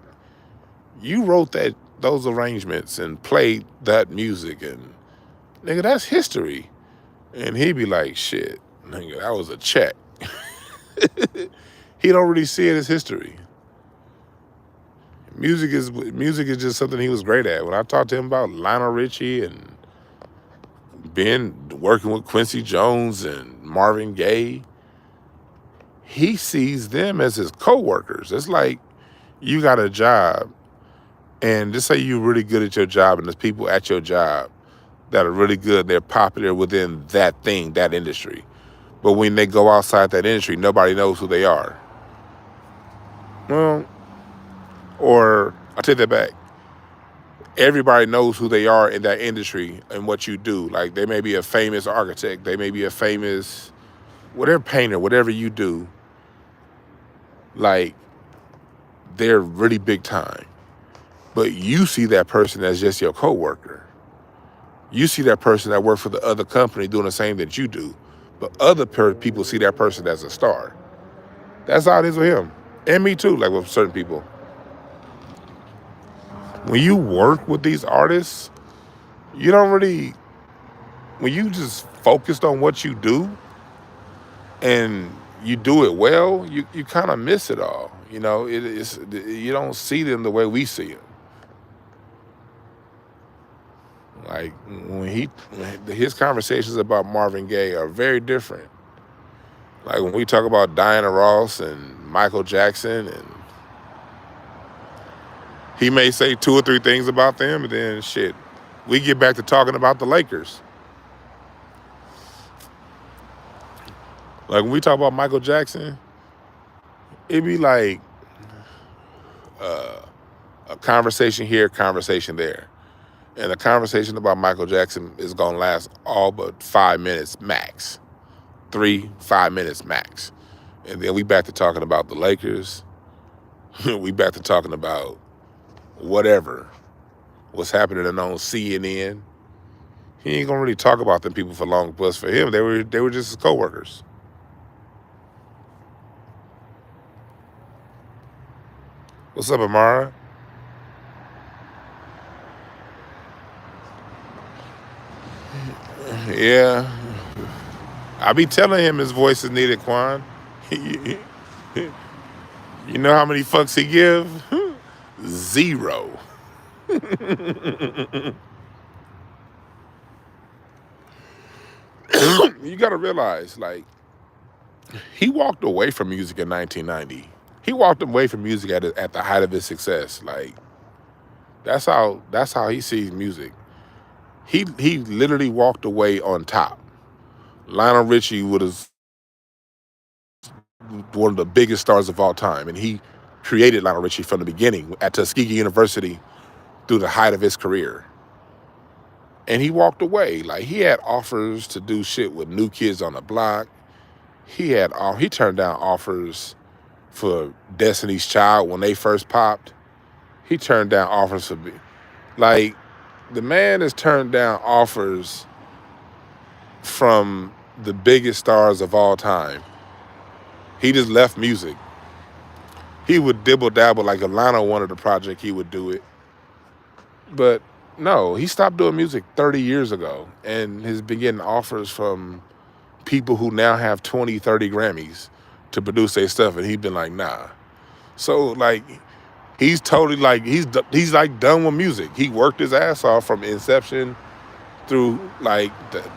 S1: you wrote those arrangements and played that music, and nigga, that's history. And he'd be like, shit, nigga, that was a check. He don't really see it as history. Music is just something he was great at. When I talked to him about Lionel Richie and working with Quincy Jones and Marvin Gaye, he sees them as his co-workers. It's like you got a job, and just say you're really good at your job, and there's people at your job that are really good, they're popular within that thing, that industry. But when they go outside that industry, nobody knows who they are. Well, or I'll take that back. Everybody knows who they are in that industry and what you do. Like, they may be a famous architect, they may be a famous whatever painter, whatever you do, like, they're really big time. But you see that person as just your coworker. You see that person that works for the other company doing the same that you do. But other people see that person as a star. That's how it is with him. And me too, like with certain people. When you work with these artists, you don't really, when you just focused on what you do and you do it well, you kind of miss it all. You know, you don't see them the way we see them. Like, his conversations about Marvin Gaye are very different. Like, when we talk about Diana Ross and Michael Jackson, and he may say 2 or 3 things about them, and then shit, we get back to talking about the Lakers. Like, when we talk about Michael Jackson, it'd be like a conversation here, conversation there. And a conversation about Michael Jackson is gonna last all but 5 minutes max. 3-5 minutes max. And then we back to talking about the Lakers. We back to talking about whatever, what's happening on CNN. He ain't gonna really talk about them people for long. Plus, for him, they were just his coworkers. What's up, Amara? Yeah, I be telling him his voice is needed, Quan. You know how many fucks he give? 0. You gotta realize, like, he walked away from music in 1990. He walked away from music at the height of his success. Like, that's how he sees music. He literally walked away on top. Lionel Richie was one of the biggest stars of all time, and he created Lionel Richie from the beginning at Tuskegee University through the height of his career. And he walked away. Like, he had offers to do shit with New Kids on the Block. He turned down offers for Destiny's Child when they first popped. He turned down offers for, like, the man has turned down offers from the biggest stars of all time. He just left music. He would dibble dabble, like if Lionel wanted a project, he would do it. But no, he stopped doing music 30 years ago and has been getting offers from people who now have 20, 30 Grammys to produce their stuff, and he's been like, nah. So, like, he's totally like, he's like done with music. He worked his ass off from inception through, like,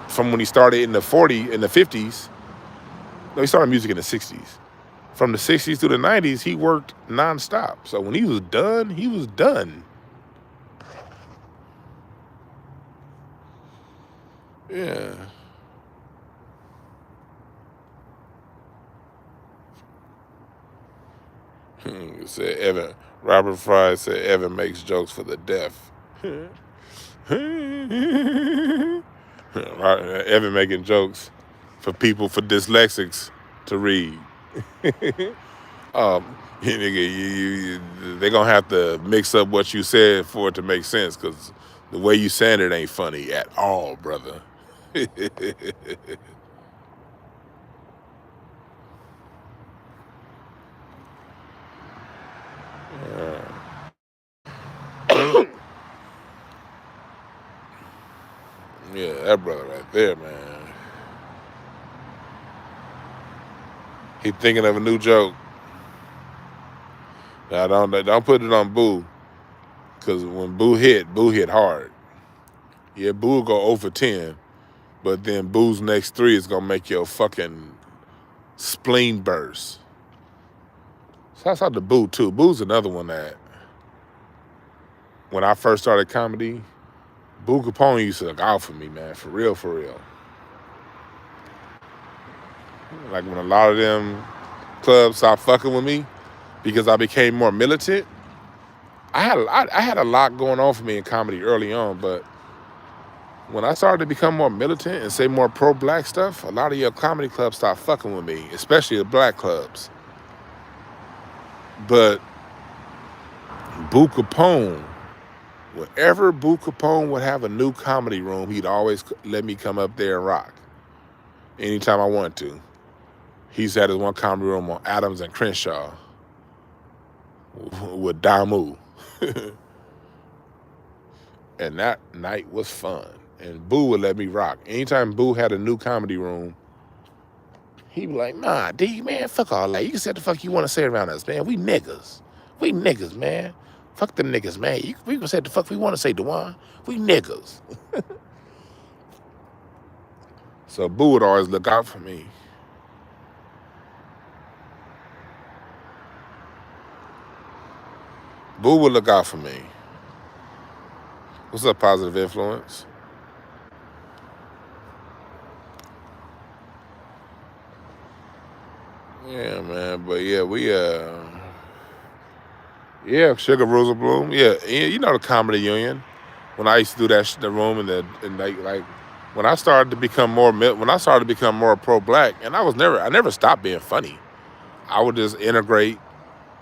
S1: from when he started in the 50s. No, he started music in the 60s. From the 60s to the 90s, he worked nonstop. So when he was done, he was done. Yeah. Said Evan, Robert Fry said Evan makes jokes for the deaf. Evan making jokes for people, for dyslexics to read. They're gonna have to mix up what you said for it to make sense, because the way you saying it ain't funny at all, brother. Yeah, that brother right there, man. He thinking of a new joke. Now don't put it on Boo, because when Boo hit hard. Yeah, Boo will go 0 for 10, but then Boo's next 3 is gonna make your fucking spleen burst. Shouts out to Boo too. Boo's another one that, when I first started comedy, Boo Capone used to look out for me, man, for real, for real. Like when a lot of them clubs stopped fucking with me because I became more militant. I had a lot going on for me in comedy early on, but when I started to become more militant and say more pro-black stuff, a lot of your comedy clubs stopped fucking with me, especially the black clubs. But Boo Capone, whenever Boo Capone would have a new comedy room, he'd always let me come up there and rock anytime I wanted to. He's had his one comedy room on Adams and Crenshaw with Damu. And that night was fun. And Boo would let me rock. Anytime Boo had a new comedy room, he'd be like, nah, D, man, fuck all that. You can say the fuck you want to say around us, man. We niggas. We niggas, man. Fuck the niggas, man. We can say the fuck we want to say, Dwan. We niggas. So Boo would always look out for me. Boo would look out for me. What's up, Positive Influence? Yeah, man. But yeah, yeah, Sugar Rosenblum. Yeah, you know the Comedy Union. When I used to do the room and like when I started to become more pro-black, and I never stopped being funny. I would just integrate,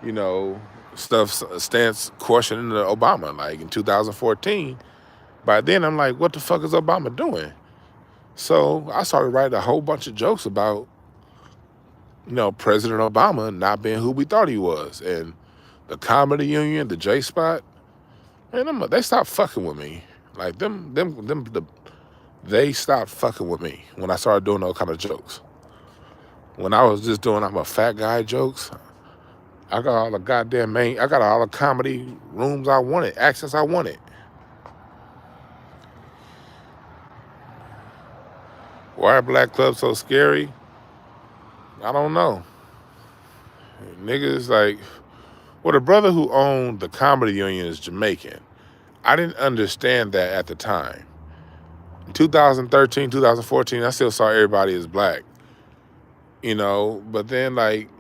S1: you know, stance questioning the Obama. Like in 2014, by then I'm like, what the fuck is Obama doing? So I started writing a whole bunch of jokes about, you know, President Obama not being who we thought he was. And the Comedy Union, the J Spot, man, they stopped fucking with me. Like they stopped fucking with me when I started doing those kind of jokes. When I was just doing I'm a fat guy jokes, I got all the comedy rooms I wanted, access I wanted. Why are black clubs so scary? I don't know. Niggas like, well, the brother who owned the Comedy Union is Jamaican. I didn't understand that at the time. In 2013, 2014, I still saw everybody as black, you know, but then like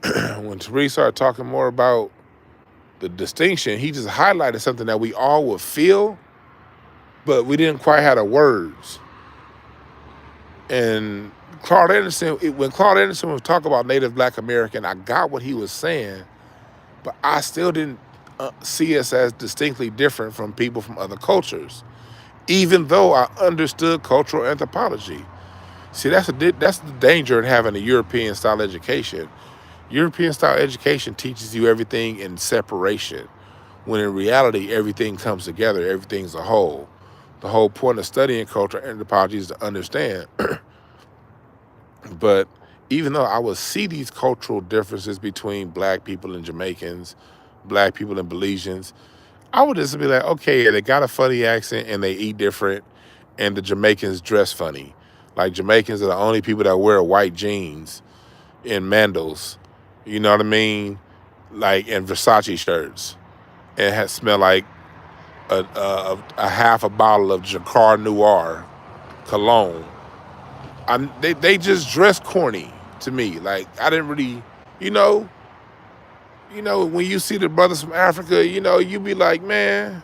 S1: when Tariq started talking more about the distinction, he just highlighted something that we all would feel, but we didn't quite have the words. And when Claude Anderson was talking about Native Black American, I got what he was saying, but I still didn't see us as distinctly different from people from other cultures, even though I understood cultural anthropology. See, that's the danger in having a European-style education. European-style education teaches you everything in separation, when in reality, everything comes together, everything's a whole. The whole point of studying cultural anthropology is to understand. But even though I would see these cultural differences between black people and Jamaicans, black people and Belizeans, I would just be like, okay, they got a funny accent and they eat different, and the Jamaicans dress funny. Like Jamaicans are the only people that wear white jeans and mandals, you know what I mean? Like, and Versace shirts, and smell like a half a bottle of Jacquard Noir cologne. They just dress corny to me. Like, I didn't really, you know, you know, when you see the brothers from Africa, you know, you be like, man,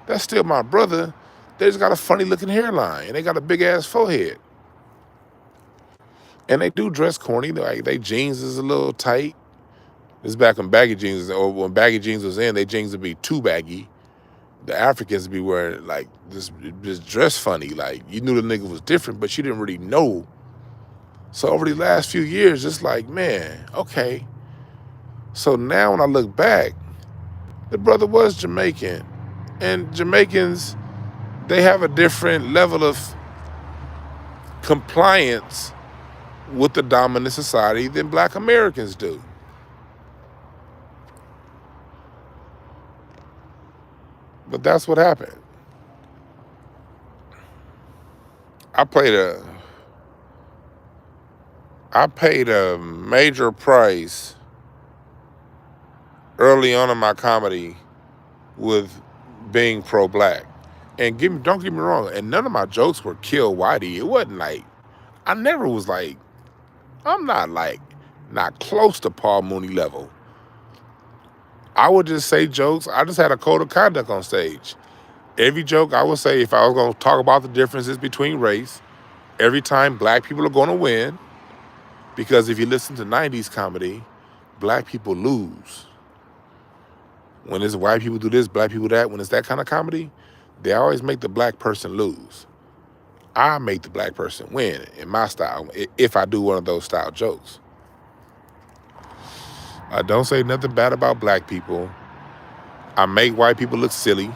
S1: that's still my brother. They just got a funny looking hairline and they got a big ass forehead. And they do dress corny. Like they jeans is a little tight. This is back when baggy jeans, or when baggy jeans was in, they jeans would be too baggy. The Africans would be wearing like this dress funny. Like you knew the nigga was different, but you didn't really know. So over the last few years, it's like, man, okay. So now when I look back, the brother was Jamaican. And Jamaicans, they have a different level of compliance with the dominant society than Black Americans do. But that's what happened. I paid a major price early on in my comedy with being pro-Black. And don't get me wrong, and none of my jokes were kill whitey. It wasn't like, I never was like, I'm not like, not close to Paul Mooney level. I would just say jokes. I just had a code of conduct on stage. Every joke I would say, if I was going to talk about the differences between race, every time Black people are going to win, because if you listen to 90s comedy, Black people lose. When it's white people do this, Black people that, when it's that kind of comedy, they always make the Black person lose. I make the Black person win in my style, if I do one of those style jokes. I don't say nothing bad about Black people. I make white people look silly,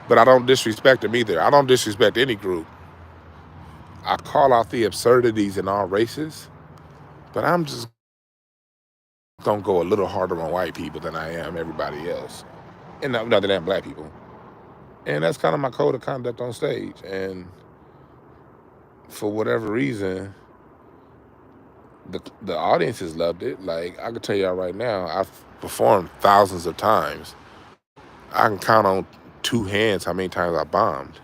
S1: but I don't disrespect them either. I don't disrespect any group. I call out the absurdities in all races, but I'm just gonna go a little harder on white people than I am everybody else. And other than Black people. And that's kind of my code of conduct on stage. And for whatever reason, the audiences loved it. Like, I can tell y'all right now, I've performed thousands of times. I can count on two hands how many times I bombed.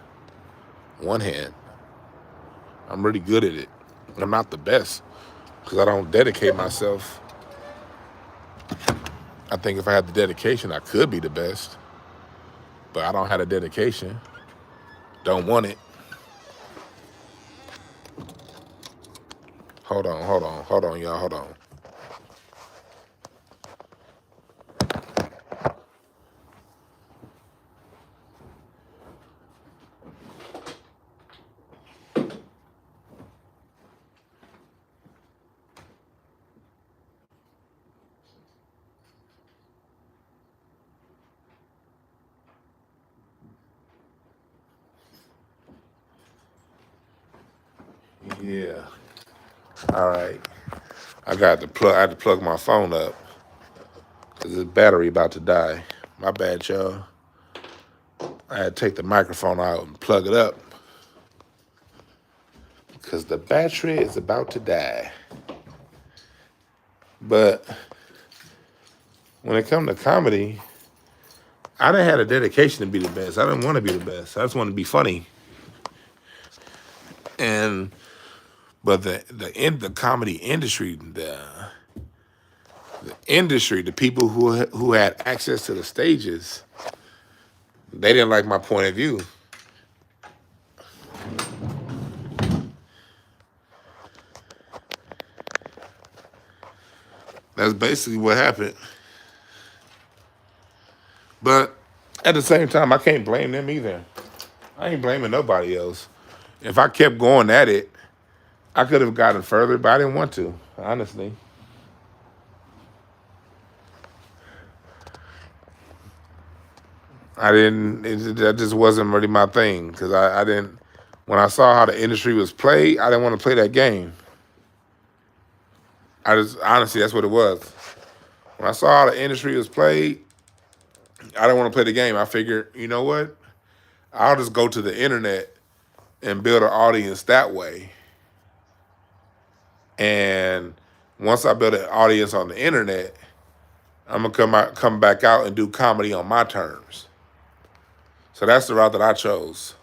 S1: One hand. I'm really good at it. I'm not the best because I don't dedicate myself. I think if I had the dedication, I could be the best. But I don't have the dedication. Don't want it. Hold on, y'all, hold on. Yeah. All right. I had to plug my phone up because the battery about to die. My bad, y'all. I had to take the microphone out and plug it up because the battery is about to die. But when it comes to comedy, I didn't have a dedication to be the best. I didn't want to be the best. I just wanted to be funny. But the comedy industry, the people who had access to the stages, they didn't like my point of view. That's basically what happened. But at the same time, I can't blame them either. I ain't blaming nobody else. If I kept going at it, I could have gotten further, but I didn't want to, honestly. That just wasn't really my thing because I didn't, when I saw how the industry was played, I didn't want to play that game. Honestly, that's what it was. When I saw how the industry was played, I didn't want to play the game. I figured, you know what? I'll just go to the internet and build an audience that way. And once I build an audience on the internet, I'm gonna come back out and do comedy on my terms. So that's the route that I chose.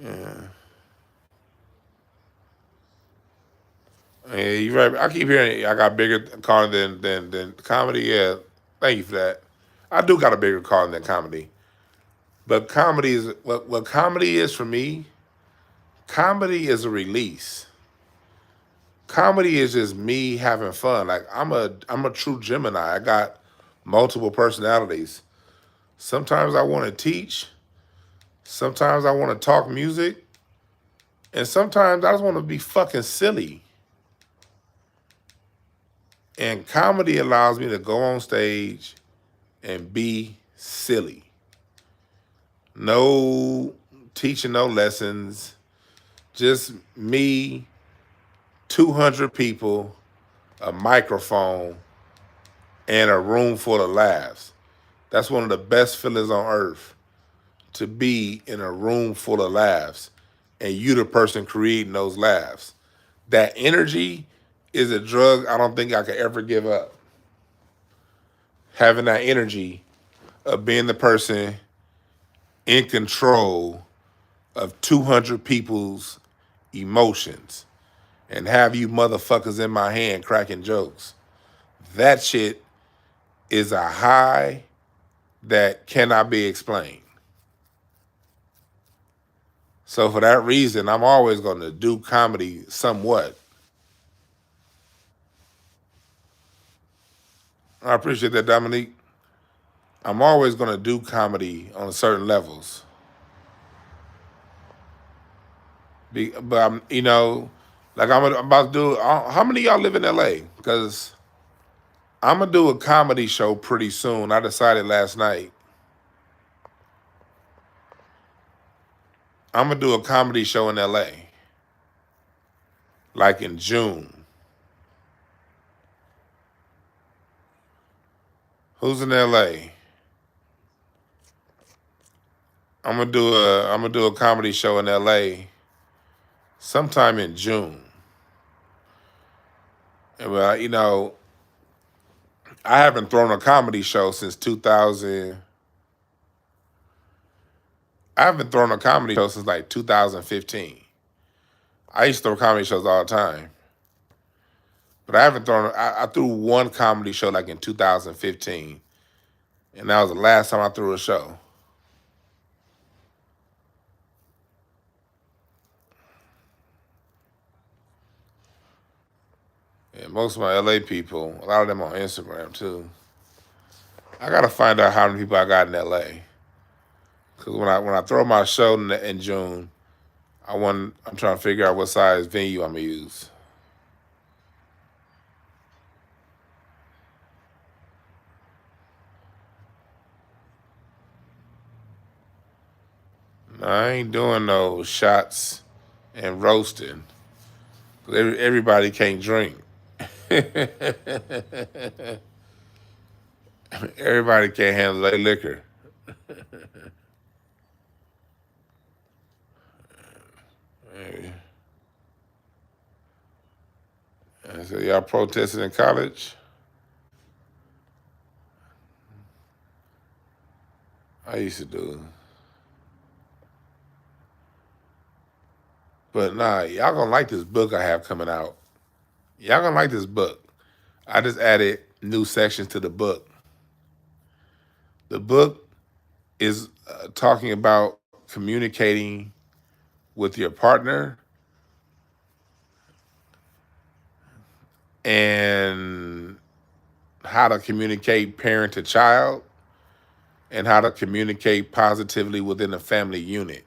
S1: Yeah. Yeah, you're right. I keep hearing I got bigger calling than comedy. Yeah, thank you for that. I do got a bigger calling than comedy, but comedy is what comedy is for me. Comedy is a release. Comedy is just me having fun. Like I'm a true Gemini. I got multiple personalities. Sometimes I want to teach. Sometimes I want to talk music, and sometimes I just want to be fucking silly. And comedy allows me to go on stage and be silly. No teaching, no lessons, just me, 200 people, a microphone, and a room full of laughs. That's one of the best feelings on earth, to be in a room full of laughs and you the person creating those laughs. That energy is a drug I don't think I could ever give up. Having that energy of being the person in control of 200 people's emotions and have you motherfuckers in my hand cracking jokes. That shit is a high that cannot be explained. So for that reason, I'm always going to do comedy somewhat. I appreciate that, Dominique. I'm always going to do comedy on certain levels. But I'm, like I'm about to do. How many of y'all live in LA? Because I'm gonna do a comedy show pretty soon. I decided last night. I'm gonna do a comedy show in LA, like in June. Who's in LA? I'm gonna do a comedy show in LA sometime in June. And I haven't thrown a comedy show since 2000. I haven't thrown a comedy show since like 2015. I used to throw comedy shows all the time, but I haven't thrown. I threw one comedy show like in 2015, and that was the last time I threw a show. And most of my LA people, a lot of them on Instagram too. I gotta find out how many people I got in LA. Cause when I throw my show in June, I'm trying to figure out what size venue I'm gonna use. I ain't doing no shots and roasting. Everybody can't drink. Everybody can't handle their liquor. So y'all protesting in college? I used to do. But nah, y'all gonna like this book I have coming out. Y'all gonna like this book. I just added new sections to the book. The book is talking about communicating with your partner and how to communicate parent to child and how to communicate positively within a family unit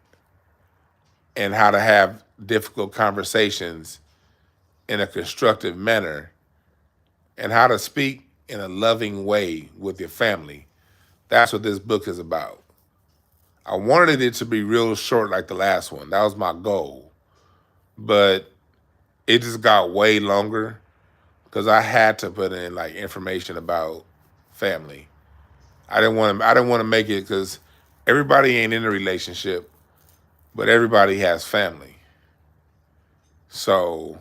S1: and how to have difficult conversations in a constructive manner and how to speak in a loving way with your family. That's what this book is about. I wanted it to be real short like the last one. That was my goal. But it just got way longer because I had to put in like information about family. I didn't want to make it because everybody ain't in a relationship, but everybody has family. So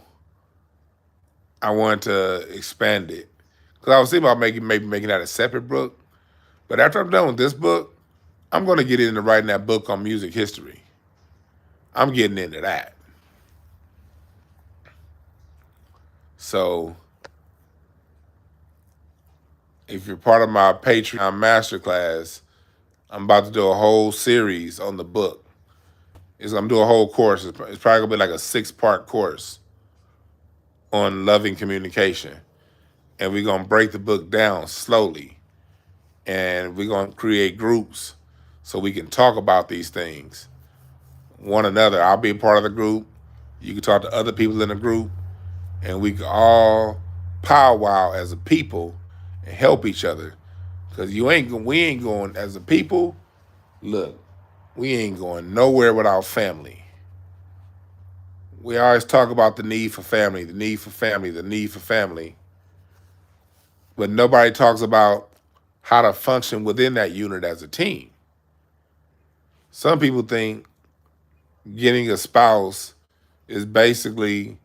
S1: I wanted to expand it. Because I was thinking about maybe making that a separate book. But after I'm done with this book, I'm going to get into writing that book on music history. I'm getting into that. So if you're part of my Patreon masterclass, I'm about to do a whole series on the book. I'm doing a whole course. It's probably gonna be like a 6-part course on loving communication. And we're gonna break the book down slowly. And we're gonna create groups so we can talk about these things. One another. I'll be a part of the group. You can talk to other people in the group, and we can all powwow as a people and help each other. Because we ain't going as a people. Look, we ain't going nowhere without family. We always talk about the need for family, the need for family, the need for family. But nobody talks about how to function within that unit as a team. Some people think getting a spouse is basically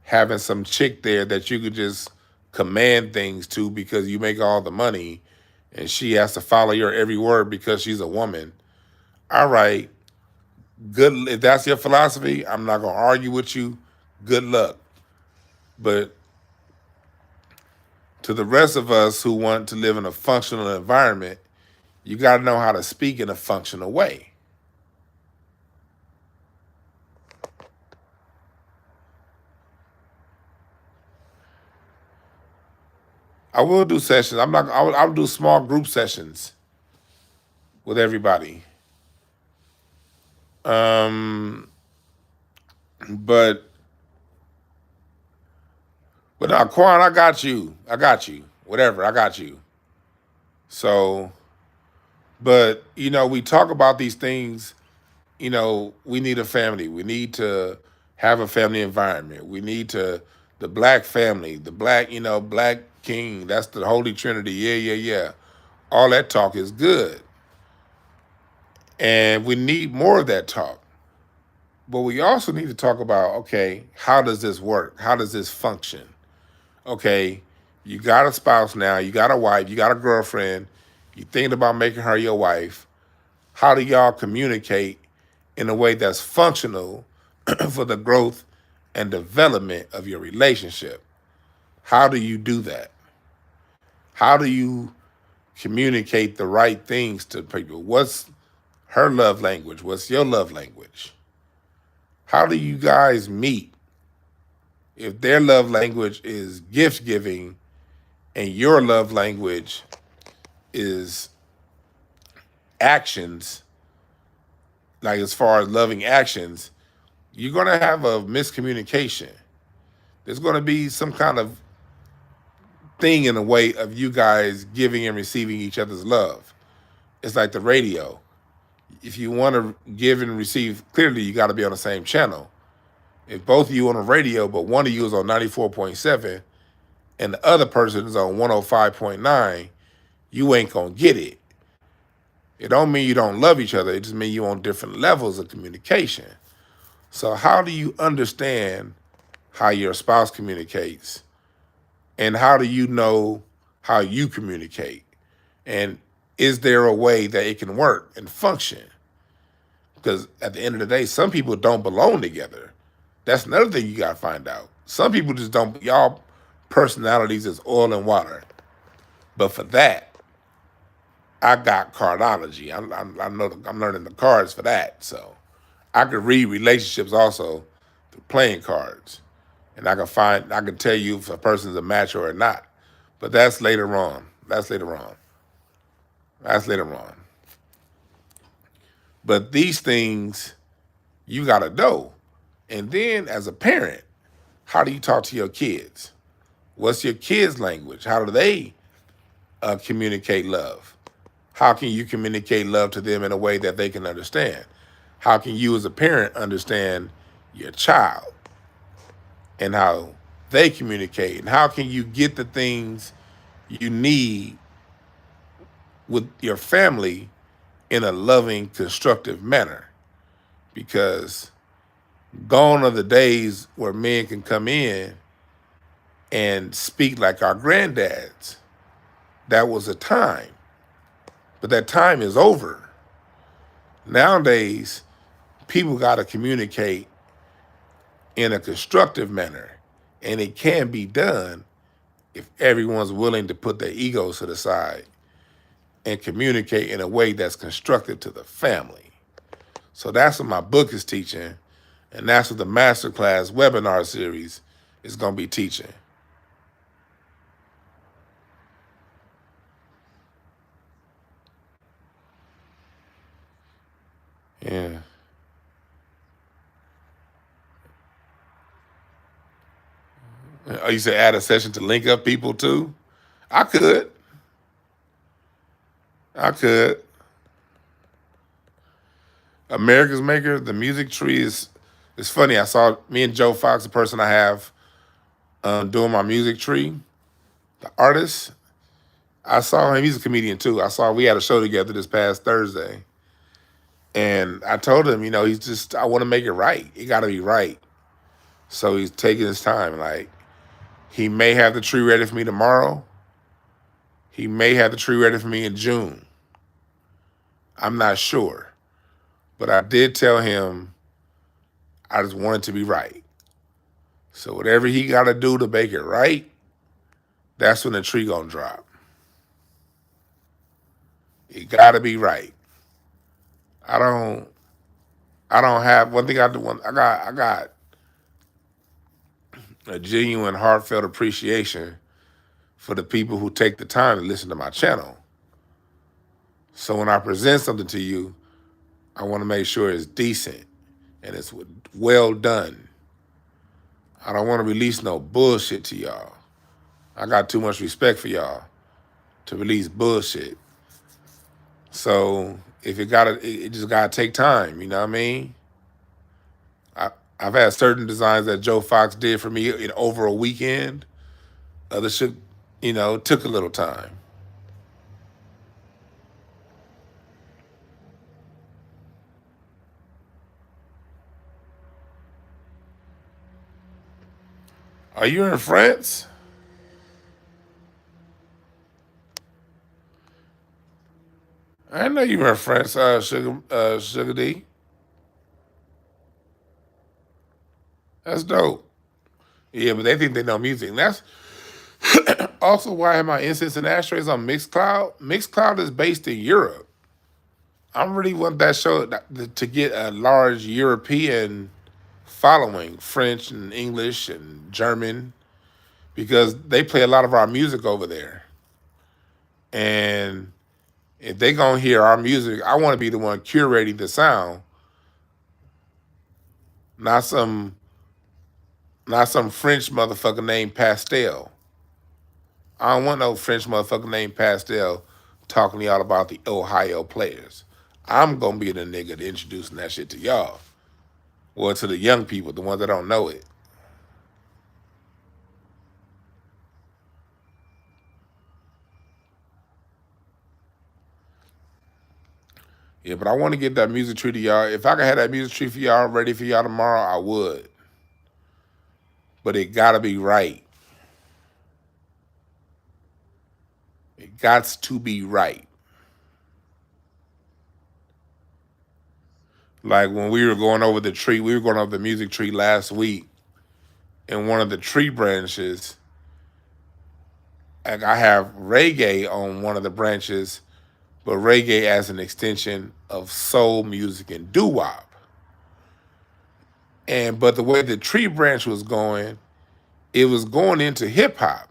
S1: having some chick there that you could just command things to because you make all the money and she has to follow your every word because she's a woman. All right, good. If that's your philosophy, I'm not going to argue with you. Good luck. But to the rest of us who want to live in a functional environment, you got to know how to speak in a functional way. I will do sessions. I'll do small group sessions with everybody. But now, Quan, I got you. Whatever, I got you. So, but we talk about these things. We need a family. We need to have a family environment. We need the black family, the black king. That's the Holy Trinity. Yeah. All that talk is good. And we need more of that talk. But we also need to talk about, okay, how does this work? How does this function? Okay, you got a spouse now, you got a wife, you got a girlfriend, you thinking about making her your wife. How do y'all communicate in a way that's functional for the growth and development of your relationship? How do you do that? How do you communicate the right things to people? What's her love language? What's your love language? How do you guys meet if their love language is gift giving and your love language is actions, like as far as loving actions, you're going to have a miscommunication. There's going to be some kind of thing in the way of you guys giving and receiving each other's love. It's like the radio. If you want to give and receive, clearly you got to be on the same channel. If both of you on the radio, but one of you is on 94.7 and the other person is on 105.9, you ain't going to get it. It don't mean you don't love each other. It just means you're on different levels of communication. So how do you understand how your spouse communicates? And how do you know how you communicate? And is there a way that it can work and function? Because at the end of the day, some people don't belong together. That's another thing you got to find out. Some people just don't. Y'all personalities is oil and water. But for that, I got cardology. I'm learning the cards for that. So I could read relationships also through playing cards. And I can tell you if a person's a match or not. But that's later on. But these things you gotta know. And then as a parent, how do you talk to your kids? What's your kids' language? How do they communicate love? How can you communicate love to them in a way that they can understand? How can you as a parent understand your child and how they communicate? And how can you get the things you need with your family in a loving, constructive manner? Because gone are the days where men can come in and speak like our granddads. That was a time. But that time is over. Nowadays, people got to communicate in a constructive manner, And it can be done if everyone's willing to put their egos to the side and communicate in a way that's constructive to the family. So that's what my book is teaching, and that's what the masterclass webinar series is going to be teaching. Yeah. Oh, you said add a session to link up people too? I could. I could. America's Maker, the music tree is funny. I saw me and Joe Fox, the person I have doing my music tree, the artist. I saw him. He's a comedian too. We had a show together this past Thursday. And I told him, I want to make it right. It got to be right. So he's taking his time. Like, he may have the tree ready for me tomorrow. He may have the tree ready for me in June. I'm not sure. But I did tell him I just want it to be right. So whatever he got to do to make it right, that's when the tree gonna drop. It got to be right. I don't have one thing I do. I got a genuine, heartfelt appreciation for the people who take the time to listen to my channel. So when I present something to you, I want to make sure it's decent and it's well done. I don't want to release no bullshit to y'all. I got too much respect for y'all to release bullshit. So if it just gotta take time. You know what I mean? I've had certain designs that Joe Fox did for me in over a weekend. Other shit, took a little time. Are you in France? I didn't know you were in France, Sugar D. That's dope. Yeah, but they think they know music. And that's also why I have my incense and ashtrays on Mixcloud. Mixcloud is based in Europe. I really want that show to get a large European following, French and English and German, because they play a lot of our music over there. And if they gonna hear our music, I want to be the one curating the sound, not some French motherfucker named Pastel. I don't want no French motherfucker named Pastel talking to y'all about the Ohio players. I'm gonna be the nigga introducing that shit to y'all. Well, to the young people, the ones that don't know it. Yeah, but I want to get that music tree to y'all. If I could have that music tree for y'all ready for y'all tomorrow, I would. But it gotta be right. It gots to be right. Like when we were going over the tree, we were going over the music tree last week, and one of the tree branches, like I have reggae on one of the branches, but reggae as an extension of soul music and doo-wop. But the way the tree branch was going, it was going into hip hop.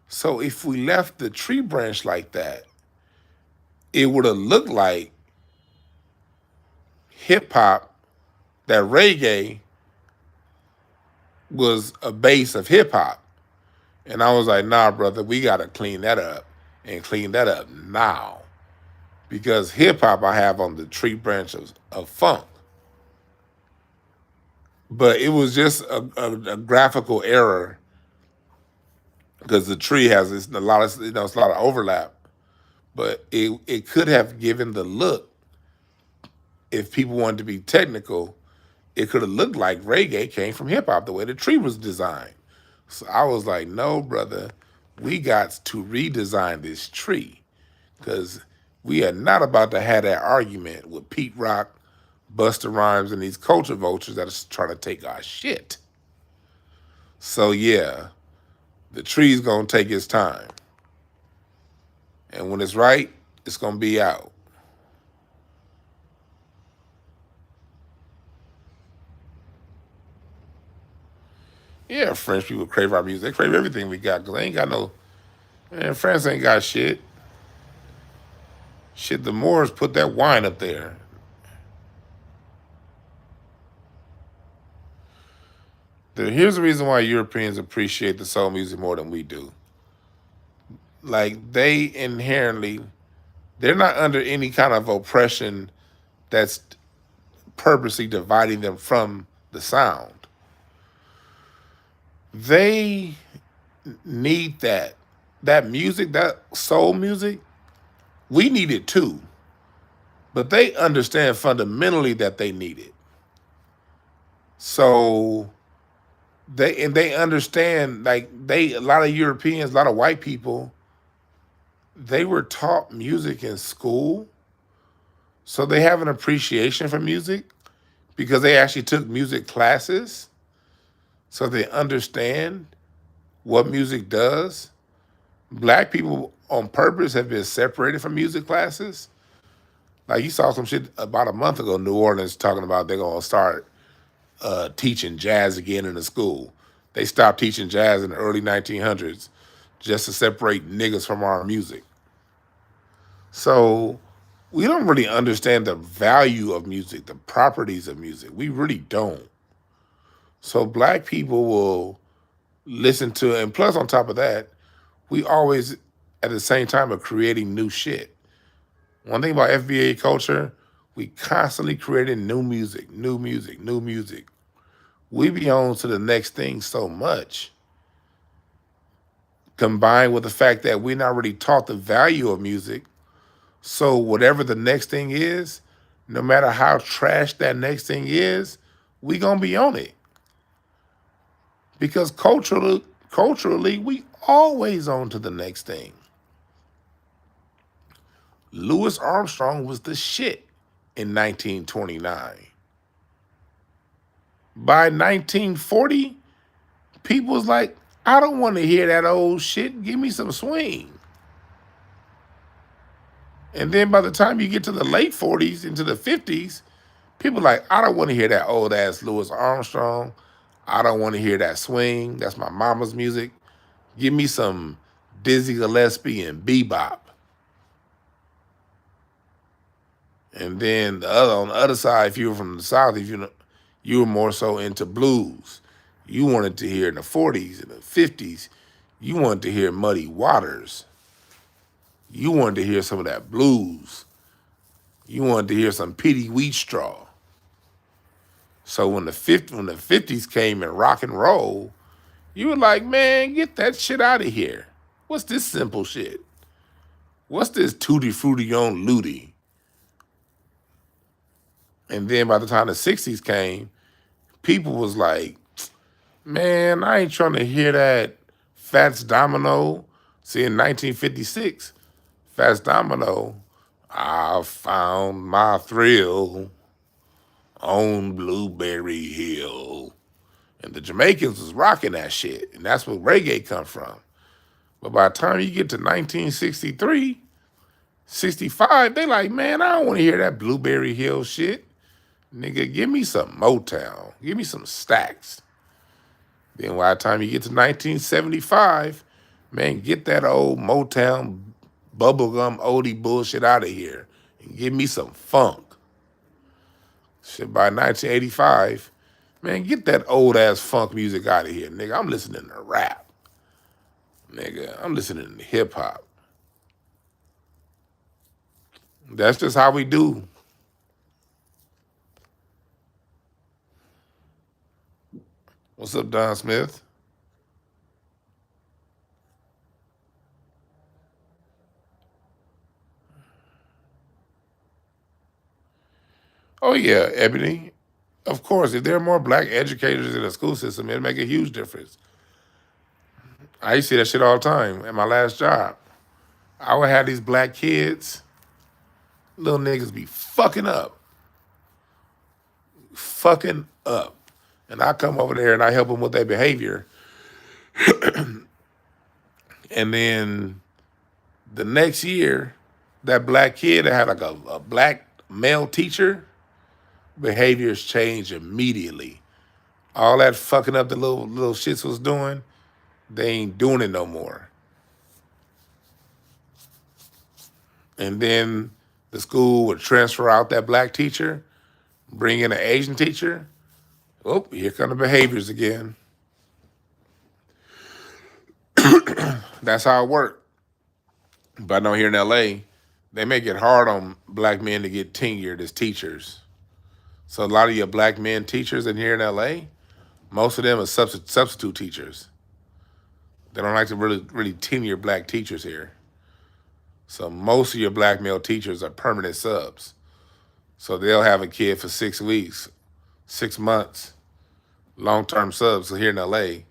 S1: So if we left the tree branch like that, it would have looked like hip hop, that reggae was a base of hip hop. And I was like, nah, brother, we got to clean that up and clean that up now. Because hip hop I have on the tree branch of funk. But it was just a graphical error because the tree has it's a lot of overlap. But it could have given the look, if people wanted to be technical, it could have looked like reggae came from hip hop the way the tree was designed. So I was like, no, brother, we got to redesign this tree because we are not about to have that argument with Pete Rock, Busta Rhymes, and these culture vultures that are trying to take our shit. So yeah, the tree's gonna take its time. And when it's right, it's gonna be out. Yeah, French people crave our music. They crave everything we got because they ain't got no. Man, France ain't got shit. Shit, the Moors put that wine up there. Here's the reason why Europeans appreciate the soul music more than we do. Like they inherently, they're not under any kind of oppression that's purposely dividing them from the sound. They need that music, that soul music. We need it too, but they understand fundamentally that they need it. So they understand, like, a lot of Europeans, a lot of white people, they were taught music in school, so they have an appreciation for music because they actually took music classes, so they understand what music does. Black people on purpose have been separated from music classes. Like, you saw some shit about a month ago, New Orleans talking about they're gonna start teaching jazz again in the school. They stopped teaching jazz in the early 1900s just to separate niggas from our music. So we don't really understand the value of music, the properties of music. We really don't. So black people will listen to, and plus on top of that, we always at the same time are creating new shit. One thing about FBA culture, we constantly creating new music, new music, new music. We be on to the next thing so much, combined with the fact that we're not really taught the value of music. So whatever the next thing is, no matter how trash that next thing is, we gonna be on it. Because culturally, we always on to the next thing. Louis Armstrong was the shit in 1929. By 1940, people was like, I don't want to hear that old shit. Give me some swing. And then by the time you get to the late 40s into the 50s, people like, I don't want to hear that old ass Louis Armstrong. I don't want to hear that swing. That's my mama's music. Give me some Dizzy Gillespie and bebop. And then on the other side, if you were from the South, you were more so into blues. You wanted to hear in the 40s and the 50s, you wanted to hear Muddy Waters. You wanted to hear some of that blues. You wanted to hear some Petey Wheatstraw. So when the 50s came and rock and roll, you were like, man, get that shit out of here. What's this simple shit? What's this tutti frutti on Ludi? And then by the time the 60s came, people was like, man, I ain't trying to hear that Fats Domino. See, in 1956, Fats Domino, I found my thrill on Blueberry Hill. And the Jamaicans was rocking that shit, and that's where reggae come from. But by the time you get to 1963, 65, they like, man, I don't want to hear that Blueberry Hill shit. Nigga, give me some Motown. Give me some Stax. Then by the time you get to 1975, man, get that old Motown bubblegum oldie bullshit out of here and give me some funk. Shit, by 1985, man, get that old ass funk music out of here, nigga. I'm listening to rap. Nigga, I'm listening to hip hop. That's just how we do. What's up, Don Smith? Oh yeah, Ebony. Of course, if there are more black educators in the school system, it'd make a huge difference. I used to see that shit all the time at my last job. I would have these black kids, little niggas be fucking up. Fucking up. And I come over there and I help them with their behavior. And then the next year, that black kid that had like a black male teacher, behaviors changed immediately. All that fucking up the little shits was doing, they ain't doing it no more. And then the school would transfer out that black teacher, bring in an Asian teacher. Oh, here come the behaviors again. That's how it worked. But I know here in LA, they make it hard on black men to get tenured as teachers. So a lot of your black men teachers in here in LA, most of them are substitute teachers. They don't like to really tenure black teachers here. So most of your black male teachers are permanent subs. So they'll have a kid for 6 weeks, 6 months, long-term subs. So here in LA,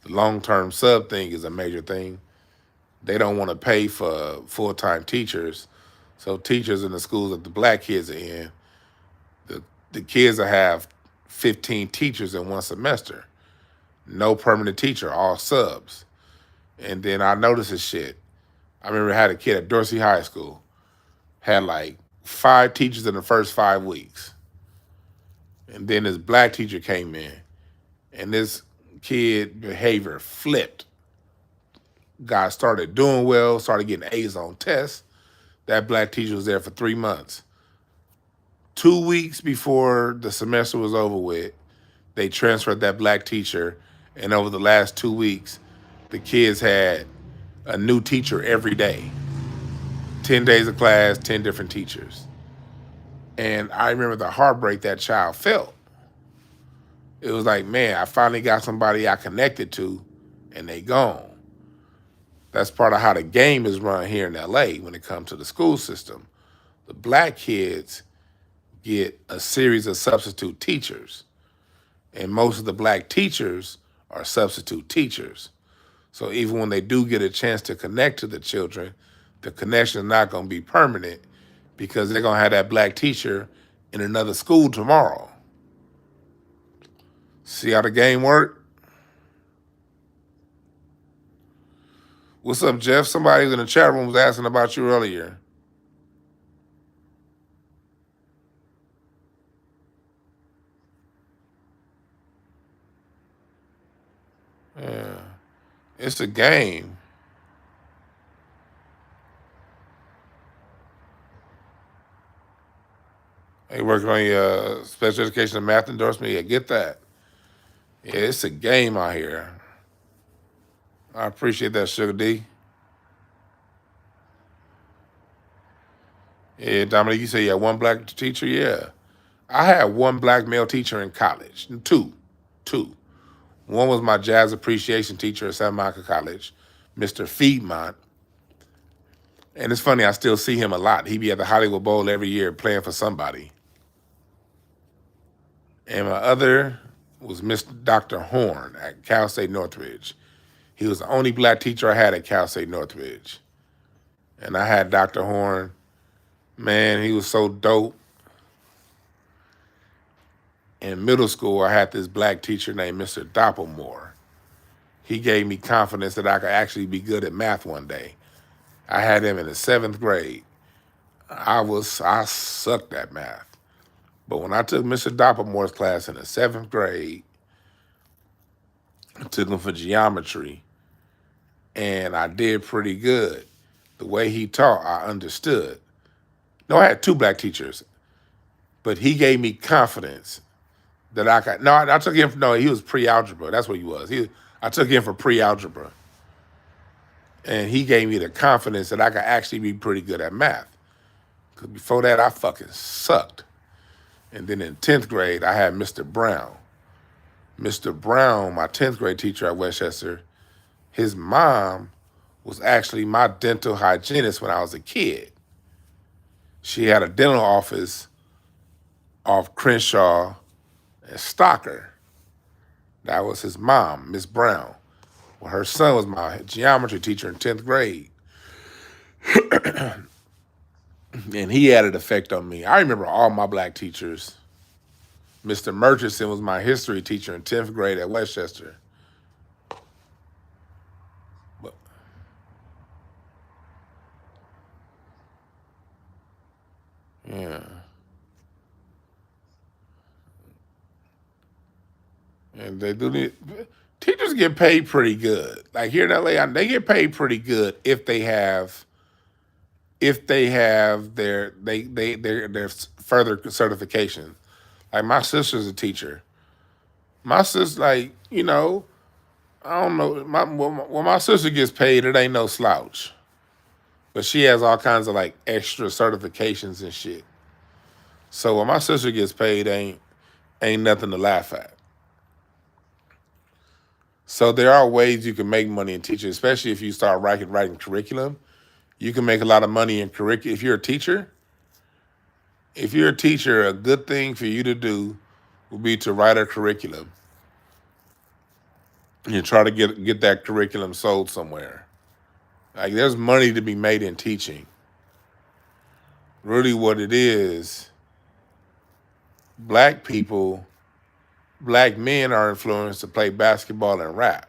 S1: the long-term sub thing is a major thing. They don't want to pay for full-time teachers. So teachers in the schools that the black kids are in, the kids will have 15 teachers in one semester. No permanent teacher, all subs. And then I noticed this shit. I remember I had a kid at Dorsey High School, had like 5 teachers in the first 5 weeks. And then this black teacher came in, and this kid behavior flipped. Guy started doing well, started getting A's on tests. That black teacher was there for 3 months. 2 weeks before the semester was over with, they transferred that black teacher, and over the last 2 weeks, the kids had a new teacher every day. 10 days of class, 10 different teachers. And I remember the heartbreak that child felt. It was like, man, I finally got somebody I connected to, and they gone. That's part of how the game is run here in LA when it comes to the school system. The black kids get a series of substitute teachers, and most of the black teachers are substitute teachers. So even when they do get a chance to connect to the children, the connection is not going to be permanent because they're going to have that black teacher in another school tomorrow. See how the game work? What's up, Jeff? Somebody in the chat room was asking about you earlier. Yeah. It's a game. Are you working on your special education and math endorsement? Yeah, get that. Yeah, it's a game out here. I appreciate that, Sugar D. Yeah, Dominique, you say you had one black teacher? Yeah. I had one black male teacher in college. Two. One was my jazz appreciation teacher at San Monica College, Mr. Feedmont. And it's funny, I still see him a lot. He be at the Hollywood Bowl every year playing for somebody. And my other was Mr. Dr. Horn at Cal State Northridge. He was the only black teacher I had at Cal State Northridge. And I had Dr. Horn. Man, he was so dope. In middle school, I had this black teacher named Mr. Doppelmore. He gave me confidence that I could actually be good at math one day. I had him in the 7th grade. I sucked at math. But when I took Mr. Doppelmore's class in the 7th grade, I took him for geometry, and I did pretty good. The way he taught, I understood. No, I had 2 black teachers, but he gave me confidence that I could. No, I took him. No, he was pre-algebra. That's what he was. I took him for pre-algebra, and he gave me the confidence that I could actually be pretty good at math. Because before that, I fucking sucked. And then in 10th grade, I had Mr. Brown. Mr. Brown, my 10th grade teacher at Westchester, his mom was actually my dental hygienist when I was a kid. She had a dental office off Crenshaw and Stocker. That was his mom, Miss Brown. Well, her son was my geometry teacher in 10th grade. And he had an effect on me. I remember all my black teachers. Mr. Murchison was my history teacher in 10th grade at Westchester. Yeah. And they do need, teachers get paid pretty good. Like here in LA, they get paid pretty good if they have their further certification. Like my sister's a teacher. My sister, like, I don't know. When my sister gets paid, it ain't no slouch. But she has all kinds of like extra certifications and shit. So when my sister gets paid, ain't nothing to laugh at. So there are ways you can make money in teaching, especially if you start writing curriculum. You can make a lot of money in curriculum. If you're a teacher, a good thing for you to do would be to write a curriculum and try to get that curriculum sold somewhere. Like there's money to be made in teaching. Really what it is, black men are influenced to play basketball and rap.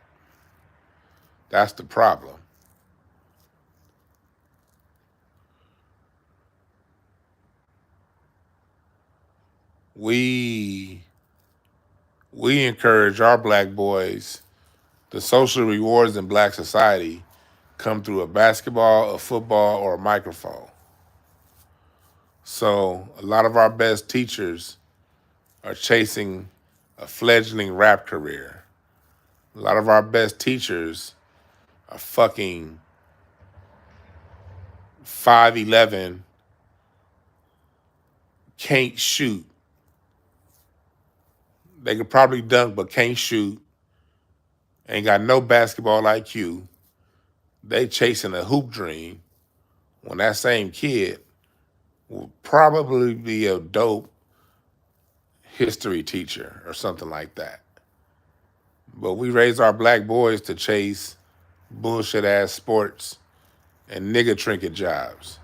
S1: That's the problem. We encourage our black boys, the social rewards in black society come through a basketball, a football, or a microphone. So a lot of our best teachers are chasing a fledgling rap career. A lot of our best teachers are fucking 5'11", can't shoot. They could probably dunk, but can't shoot. Ain't got no basketball IQ. They chasing a hoop dream when that same kid will probably be a dope history teacher or something like that. But we raise our black boys to chase bullshit ass sports and nigga trinket jobs.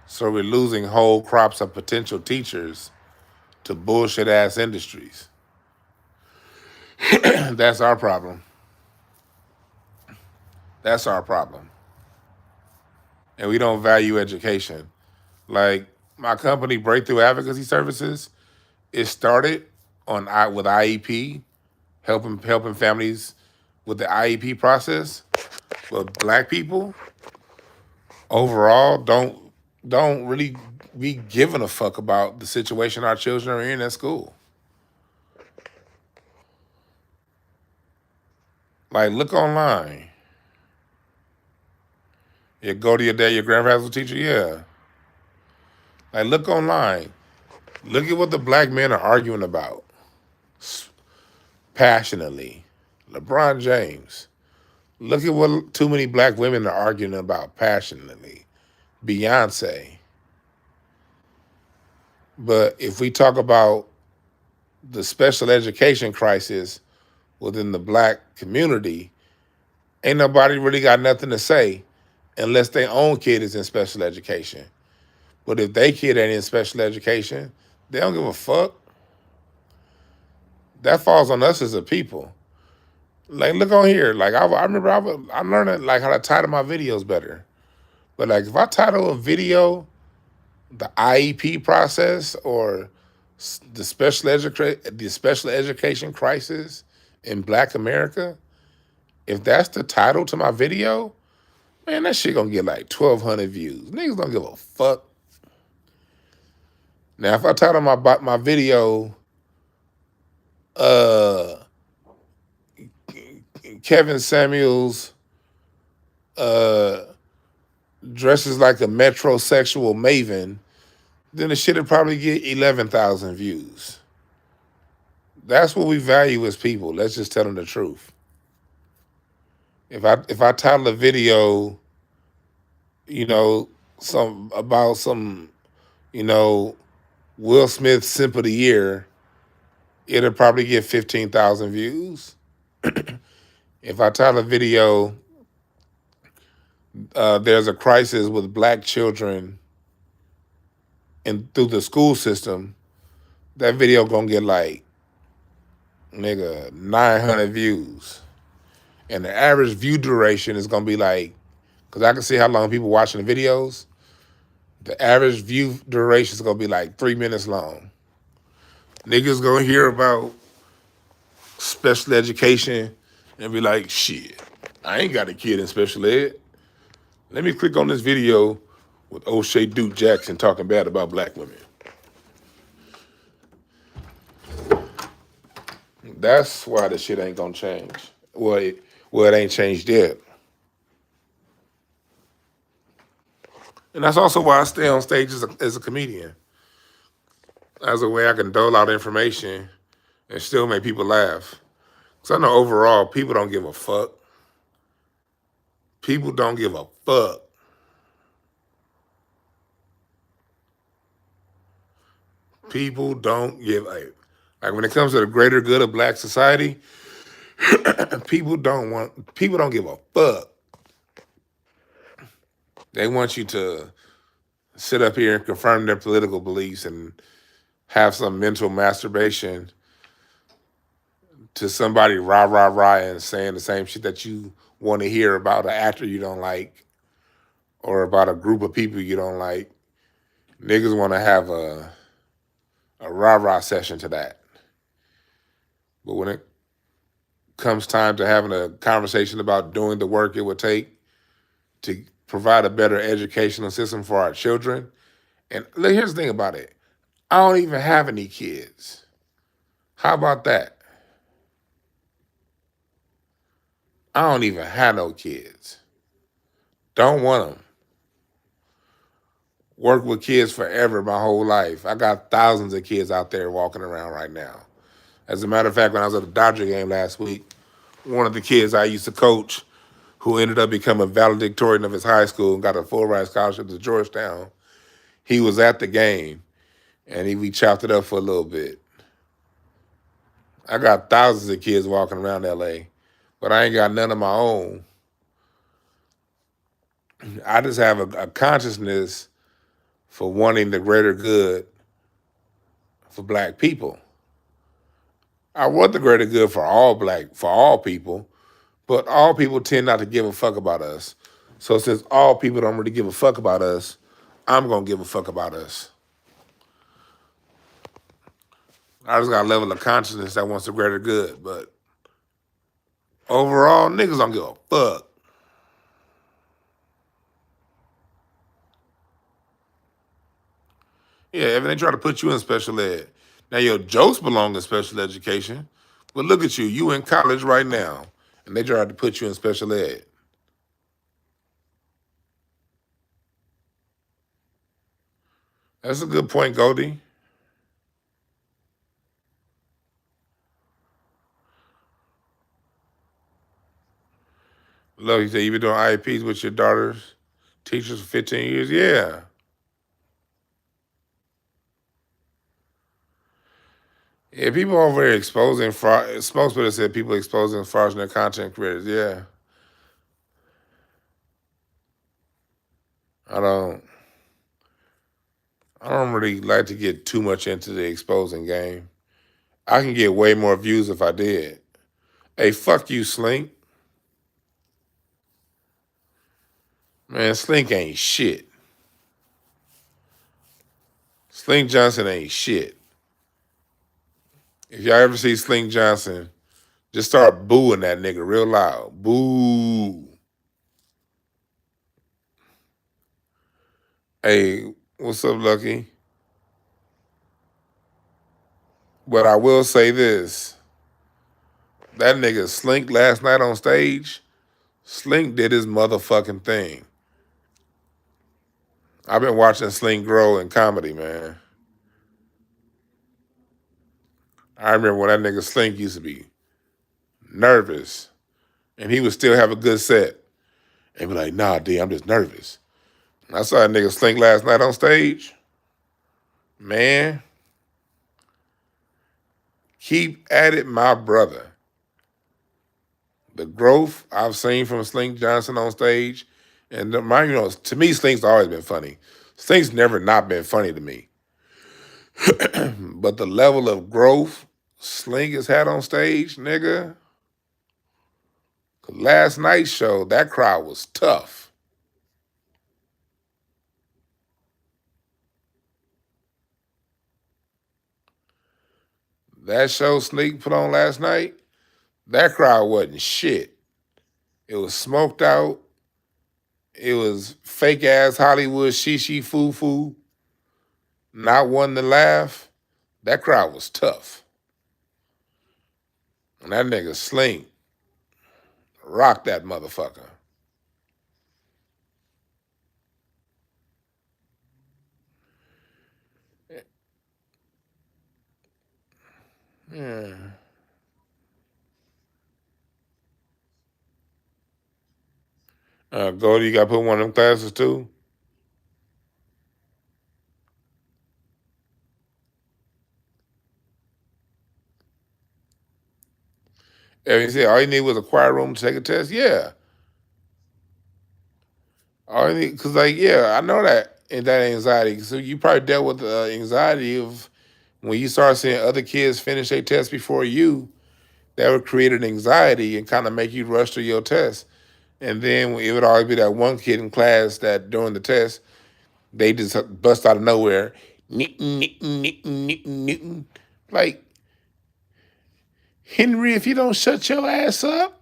S1: So we're losing whole crops of potential teachers to bullshit ass industries. That's our problem. That's our problem. And we don't value education. Like my company, Breakthrough Advocacy Services, it started with IEP, helping families with the IEP process. But black people overall don't really be giving a fuck about the situation our children are in at school. Like look online. You go to your grandfather's teacher, yeah. Like look online. Look at what the black men are arguing about passionately. LeBron James. Look at what too many black women are arguing about passionately. Beyonce. But if we talk about the special education crisis within the black community, ain't nobody really got nothing to say unless their own kid is in special education. But if they kid ain't in special education, they don't give a fuck. That falls on us as a people. Like, look on here. Like, I remember I'm learning like how to title my videos better. But like, if I title a video the IEP process or the special education crisis in Black America, if that's the title to my video, man, that shit gonna get like 1,200 views. Niggas don't give a fuck. Now, if I title my video, Kevin Samuels dresses like a metrosexual maven, then the shit would probably get 11,000 views. That's what we value as people. Let's just tell them the truth. If I title a video, some Will Smith simp of the year, it'll probably get 15,000 views. If I title a video, there's a crisis with black children and through the school system, that video gonna get like, 900 views. And the average view duration is gonna be like, because I can see how long people watching the videos. The average view duration is gonna be like 3 minutes long. Niggas gonna hear about special education and be like, shit, I ain't got a kid in special ed. Let me click on this video with O'Shea Duke Jackson talking bad about black women. That's why the shit ain't gonna change. Well, it ain't changed yet. And that's also why I stay on stage as a comedian. As a way I can dole out information and still make people laugh. Because I know overall, people don't give a fuck. People don't give a fuck. People don't give a... Like when it comes to the greater good of black society, people don't give a fuck. They want you to sit up here and confirm their political beliefs and have some mental masturbation to somebody rah and saying the same shit that you want to hear about an actor you don't like or about a group of people you don't like. Niggas want to have a rah session to that. But when it comes time to having a conversation about doing the work it would take to provide a better educational system for our children, and look, here's the thing about it. I don't even have any kids. How about that? I don't even have no kids. Don't want them. Work with kids forever my whole life. I got thousands of kids out there walking around right now. As a matter of fact, when I was at the Dodger game last week, one of the kids I used to coach who ended up becoming valedictorian of his high school and got a full ride scholarship to Georgetown, he was at the game and we chopped it up for a little bit. I got thousands of kids walking around LA, but I ain't got none of my own. I just have a consciousness for wanting the greater good for black people. I want the greater good for all people, but all people tend not to give a fuck about us. So since all people don't really give a fuck about us, I'm gonna give a fuck about us. I just got a level of consciousness that wants the greater good, but overall, niggas don't give a fuck. Yeah, if they try to put you in special ed. Now your jokes belong in special education, but look at you in college right now, and they tried to put you in special ed. That's a good point, Goldie. Look, you say you've been doing IEPs with your daughter's teachers for 15 years? Yeah. Yeah, people over here exposing fraud. Spokesperson said people exposing fraudulent content creators. Yeah. I don't really like to get too much into the exposing game. I can get way more views if I did. Hey, fuck you, Slink. Man, Slink ain't shit. Slink Johnson ain't shit. If y'all ever see Slink Johnson, just start booing that nigga real loud. Boo. Hey, what's up, Lucky? But I will say this. That nigga Slink last night on stage, Slink did his motherfucking thing. I've been watching Slink grow in comedy, man. I remember when that nigga Slink used to be nervous, and he would still have a good set. And be like, nah, D, I'm just nervous. I saw that nigga Slink last night on stage. Man, keep at it, my brother. The growth I've seen from Slink Johnson on stage, and mind you, to me, Slink's always been funny. Slink's never not been funny to me. But the level of growth Slink has had on stage, nigga, last night's show, that crowd was tough. That show Sneak put on last night, that crowd wasn't shit. It was smoked out. It was fake ass Hollywood shishi foo foo. Not one to laugh. That crowd was tough. And that nigga Slink rocked that motherfucker. Yeah. Goldie, you got to put one of them classes too? And he said all you need was a quiet room to take a test. Yeah. All you need, because I know that and that anxiety. So you probably dealt with the anxiety of when you start seeing other kids finish their test before you, that would create an anxiety and kind of make you rush through your test. And then it would always be that one kid in class that during the test, they just bust out of nowhere. Like, Henry, if you don't shut your ass up,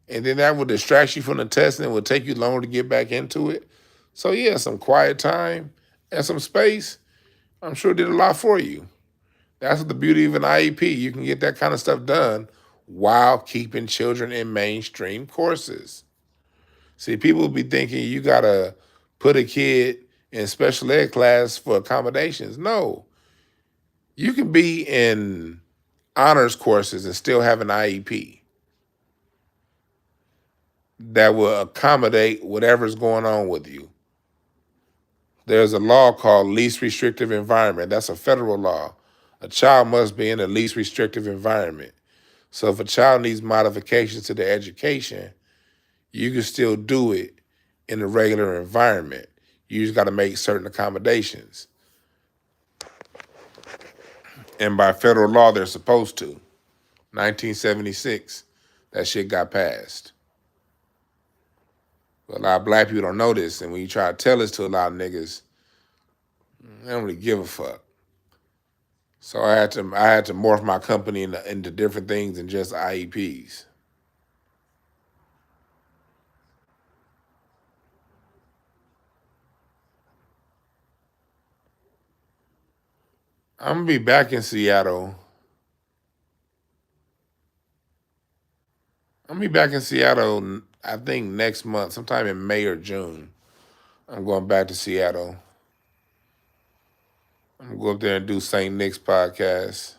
S1: and then that would distract you from the test and it would take you longer to get back into it. So yeah, some quiet time and some space, I'm sure did a lot for you. That's the beauty of an IEP. You can get that kind of stuff done while keeping children in mainstream courses. See, people be thinking you gotta put a kid in special ed class for accommodations. No, you can be in honors courses and still have an IEP that will accommodate whatever's going on with you. There's a law called least restrictive environment. That's a federal law. A child must be in the least restrictive environment. So if a child needs modifications to their education, you can still do it in a regular environment. You just got to make certain accommodations. And by federal law, they're supposed to. 1976, that shit got passed. But a lot of black people don't know this, and when you try to tell this to a lot of niggas, they don't really give a fuck. So I had to morph my company into different things than just IEPs. I'm gonna be back in Seattle. I'm gonna be back in Seattle, I think next month, sometime in May or June. I'm going back to Seattle. I'm gonna go up there and do St. Nick's podcast.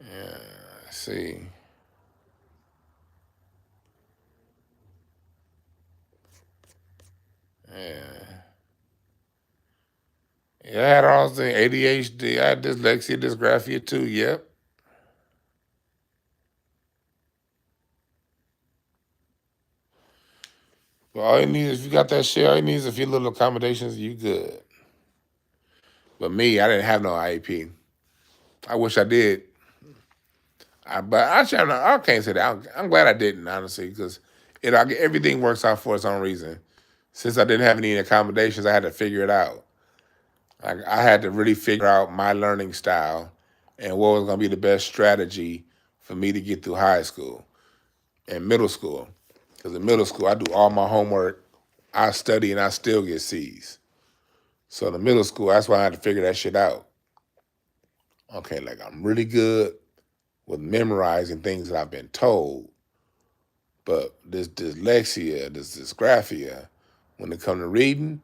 S1: Yeah, see. Yeah. Yeah, I had all the ADHD, I had dyslexia, dysgraphia too, yep. But all you need is, if you got that shit, all you need is a few little accommodations, you good. But me, I didn't have no IEP. I wish I did. But actually, I can't say that. I'm glad I didn't, honestly, because everything works out for its own reason. Since I didn't have any accommodations, I had to figure it out. Like, I had to really figure out my learning style and what was going to be the best strategy for me to get through high school and middle school. Because in middle school, I do all my homework, I study, and I still get C's. So in the middle school, that's why I had to figure that shit out. Okay, like, I'm really good with memorizing things that I've been told, but this dyslexia, this dysgraphia, when it comes to reading,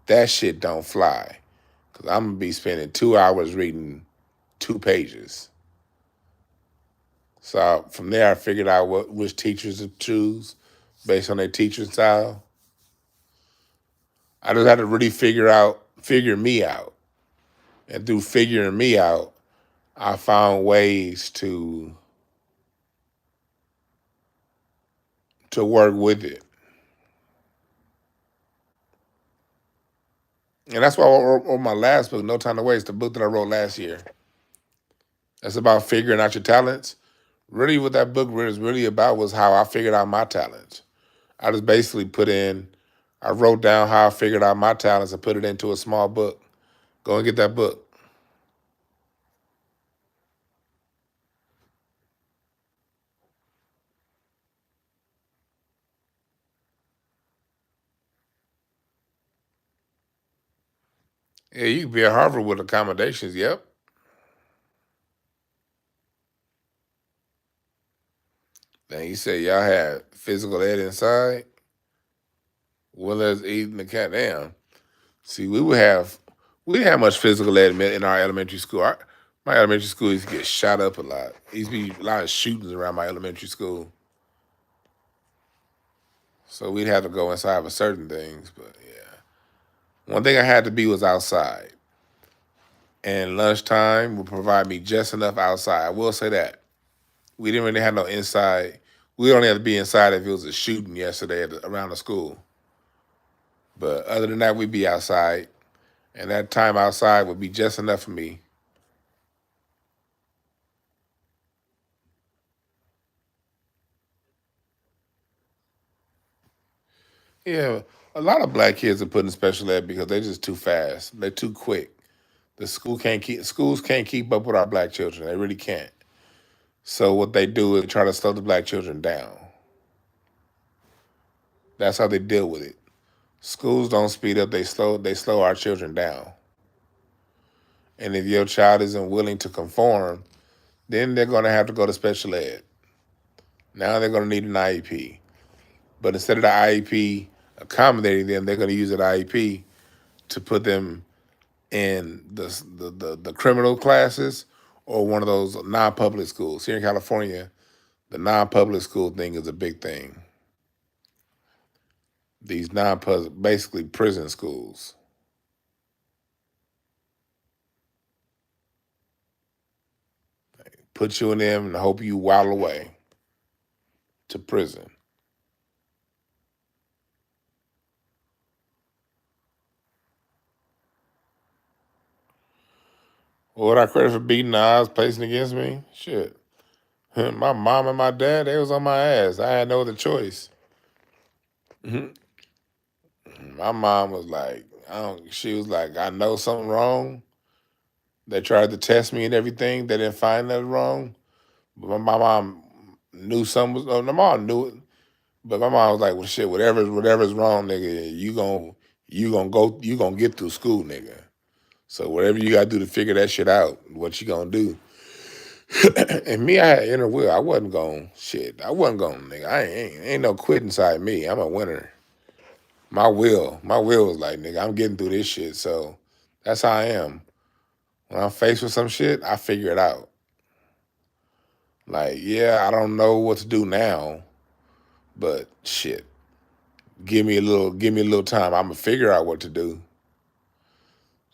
S1: that shit don't fly. Because I'm going to be spending 2 hours reading 2 pages. So from there, I figured out which teachers to choose based on their teaching style. I just had to really figure me out. And through figuring me out, I found ways to work with it. And that's why I wrote my last book, No Time to Waste, the book that I wrote last year. That's about figuring out your talents. Really what that book was really about was how I figured out my talents. I just basically I wrote down how I figured out my talents and put it into a small book. Go and get that book. Yeah, you can be at Harvard with accommodations. Yep. Then you say y'all had physical ed inside. Well as eating the cat down. See, we didn't have much physical ed in our elementary school. My elementary school used to get shot up a lot. There used to be a lot of shootings around my elementary school. So we'd have to go inside for certain things. But yeah. One thing I had to be was outside. And lunchtime would provide me just enough outside. I will say that. We didn't really have no inside. We only had to be inside if it was a shooting yesterday around the school. But other than that, we'd be outside. And that time outside would be just enough for me. Yeah, a lot of black kids are put in special ed because they're just too fast. They're too quick. Schools can't keep up with our black children. They really can't. So what they do is try to slow the black children down. That's how they deal with it. Schools don't speed up, they slow our children down. And if your child isn't willing to conform, then they're gonna have to go to special ed. Now they're gonna need an IEP. But instead of the IEP accommodating them, they're gonna use an IEP to put them in the criminal classes or one of those non-public schools. Here in California, the non-public school thing is a big thing. These non-public, basically prison schools. Put you in them and hope you while away to prison. What I credit for beating the odds placing against me? Shit. My mom and my dad, they was on my ass. I had no other choice. Mhm. My mom was like, she was like, I know something wrong. They tried to test me and everything. They didn't find nothing wrong. But my mom knew something was, my mom knew it. But my mom was like, well, shit, whatever's wrong, nigga, you gonna get through school, nigga. So whatever you gotta do to figure that shit out, what you gonna do? And me, I had inner will. I wasn't going shit. I wasn't going, nigga. Ain't no quit inside me. I'm a winner. My will was like, nigga, I'm getting through this shit. So that's how I am. When I'm faced with some shit, I figure it out. Like, yeah, I don't know what to do now, but shit, give me a little time. I'm gonna figure out what to do.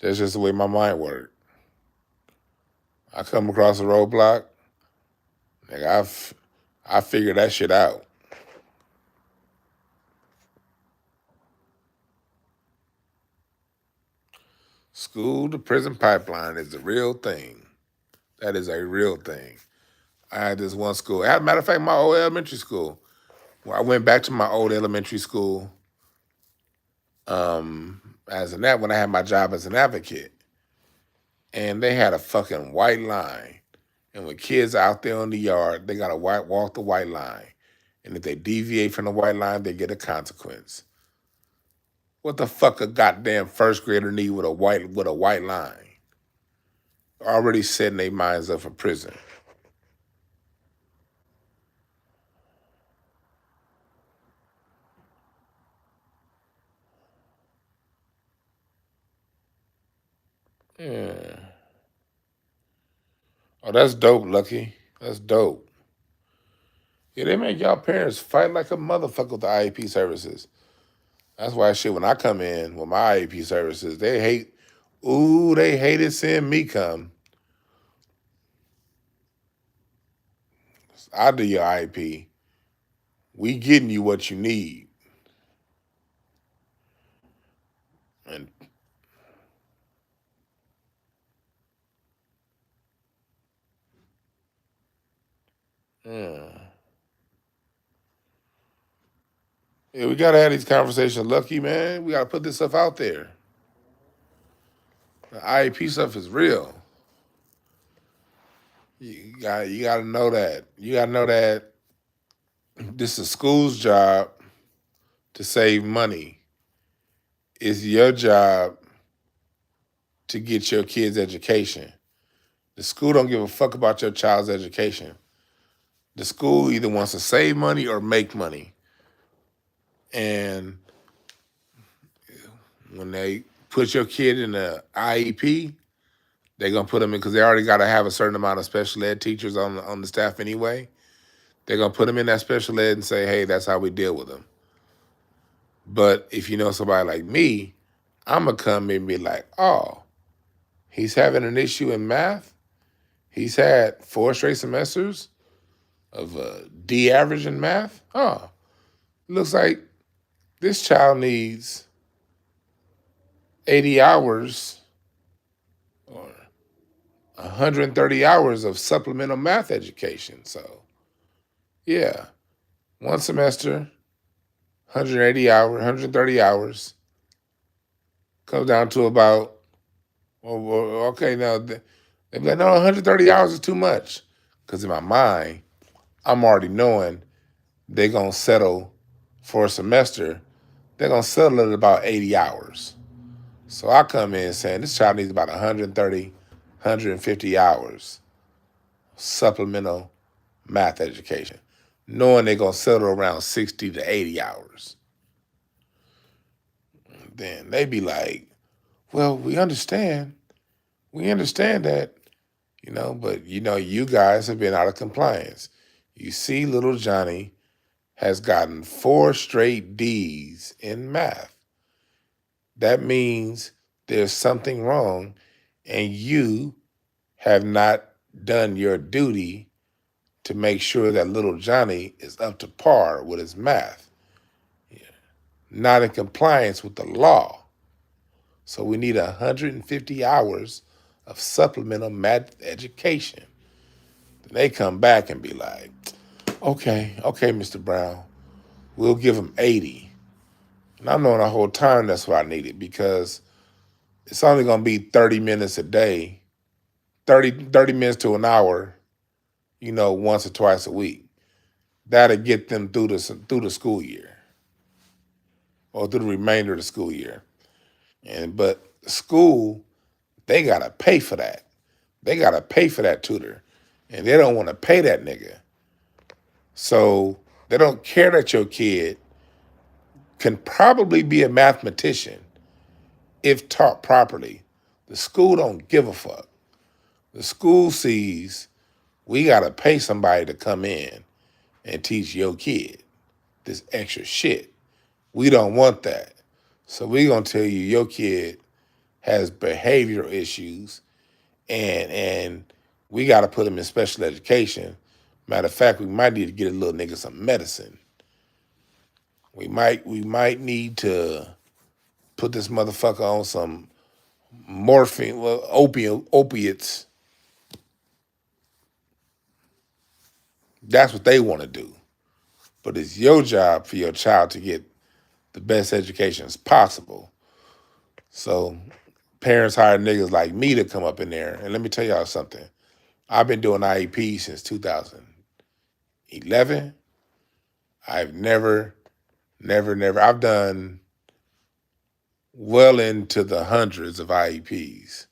S1: That's just the way my mind works. I come across a roadblock, nigga, I figure that shit out. School to prison pipeline is a real thing. That is a real thing. I had this one school. As a matter of fact, my old elementary school. Well, I went back to my old elementary school when I had my job as an advocate, and they had a fucking white line. And when kids are out there on the yard, they gotta walk the white line. And if they deviate from the white line, they get a consequence. What the fuck a goddamn first grader need with a white line? Already setting their minds up for prison. Yeah. Oh, that's dope, Lucky. That's dope. Yeah, they make y'all parents fight like a motherfucker with the IEP services. That's why shit, when I come in with my IEP services, they hated seeing me come. I do your IEP. We getting you what you need. And yeah. Yeah, we gotta have these conversations, Lucky, man. We gotta put this stuff out there. The IEP stuff is real. You gotta know that. You gotta know that this is school's job to save money. It's your job to get your kids' education. The school don't give a fuck about your child's education. The school either wants to save money or make money. And when they put your kid in the IEP, they're gonna put them in because they already gotta have a certain amount of special ed teachers on the staff anyway. They're gonna put them in that special ed and say, hey, that's how we deal with them. But if you know somebody like me, I'm gonna come in and be like, oh, he's having an issue in math. He's had 4 straight semesters of D average in math. Oh, looks like this child needs 80 hours or 130 hours of supplemental math education. So, yeah, one semester, 180 hours, 130 hours, comes down to about, okay, now, they're like, no, 130 hours is too much. Because in my mind, I'm already knowing they're going to settle for a semester. They're going to settle at about 80 hours. So I come in saying this child needs about 130, 150 hours supplemental math education, knowing they're going to settle around 60 to 80 hours. Then they be like, well, we understand. We understand that, but you guys have been out of compliance. You see, little Johnny has gotten 4 straight D's in math. That means there's something wrong, and you have not done your duty to make sure that little Johnny is up to par with his math, not in compliance with the law. So we need 150 hours of supplemental math education. Then they come back and be like, okay, Mr. Brown, we'll give him 80. And I'm knowing the whole time that's what I needed because it's only going to be 30 minutes a day, 30 minutes to an hour, once or twice a week. That'll get them through the school year or through the remainder of the school year. But school, they got to pay for that. They got to pay for that tutor. And they don't want to pay that nigga. So they don't care that your kid can probably be a mathematician if taught properly. The school don't give a fuck. The school sees we got to pay somebody to come in and teach your kid this extra shit. We don't want that. So we going to tell you your kid has behavioral issues and we got to put him in special education. Matter of fact, we might need to get a little nigga some medicine. We might need to put this motherfucker on some morphine, opiates. That's what they want to do. But it's your job for your child to get the best education as possible. So parents hire niggas like me to come up in there. And let me tell y'all something. I've been doing IEP since 2011. I've never, I've done well into the hundreds of IEPs.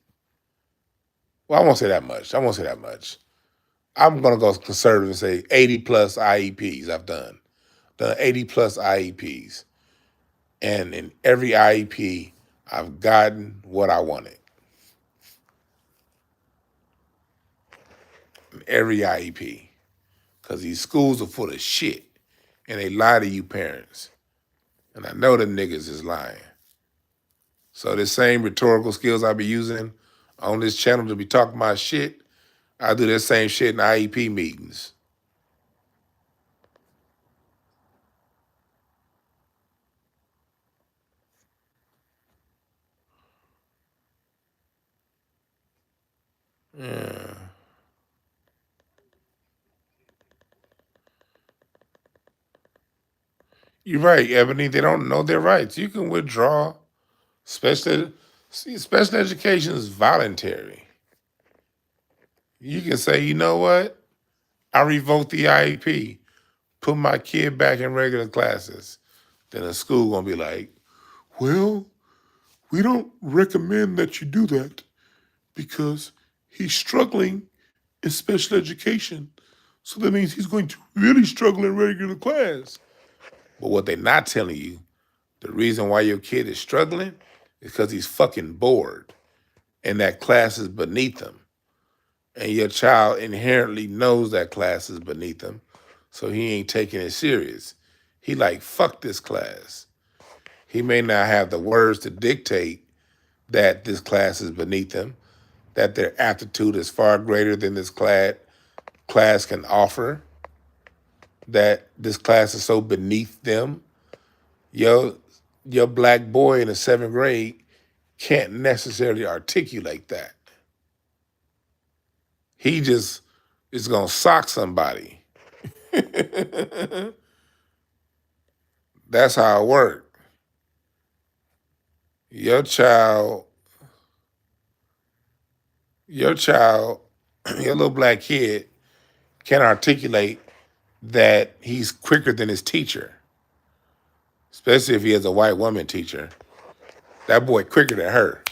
S1: Well, I won't say that much. I'm going to go conservative and say 80 plus IEPs I've done. Done 80 plus IEPs. And in every IEP, I've gotten what I wanted. In every IEP. Because these schools are full of shit. And they lie to you parents. And I know them niggas is lying. So the same rhetorical skills I be using on this channel to be talking my shit, I do that same shit in IEP meetings. Yeah. You're right, Ebony. They don't know their rights. You can withdraw. Special, special education is voluntary. You can say, you know what? I revoke the IEP. Put my kid back in regular classes. Then the school gonna be like, well, we don't recommend that you do that because he's struggling in special education. So that means he's going to really struggle in regular class. But what they're not telling you, the reason why your kid is struggling is because he's fucking bored and that class is beneath him. And your child inherently knows that class is beneath him, so he ain't taking it serious. He like, fuck this class. He may not have the words to dictate that this class is beneath him, that their aptitude is far greater than this class can offer, that this class is so beneath them. Your black boy in the 7th grade can't necessarily articulate that. He just is gonna sock somebody. That's how it works. Your child, your little black kid can articulate that he's quicker than his teacher, especially if he has a white woman teacher. That boy quicker than her.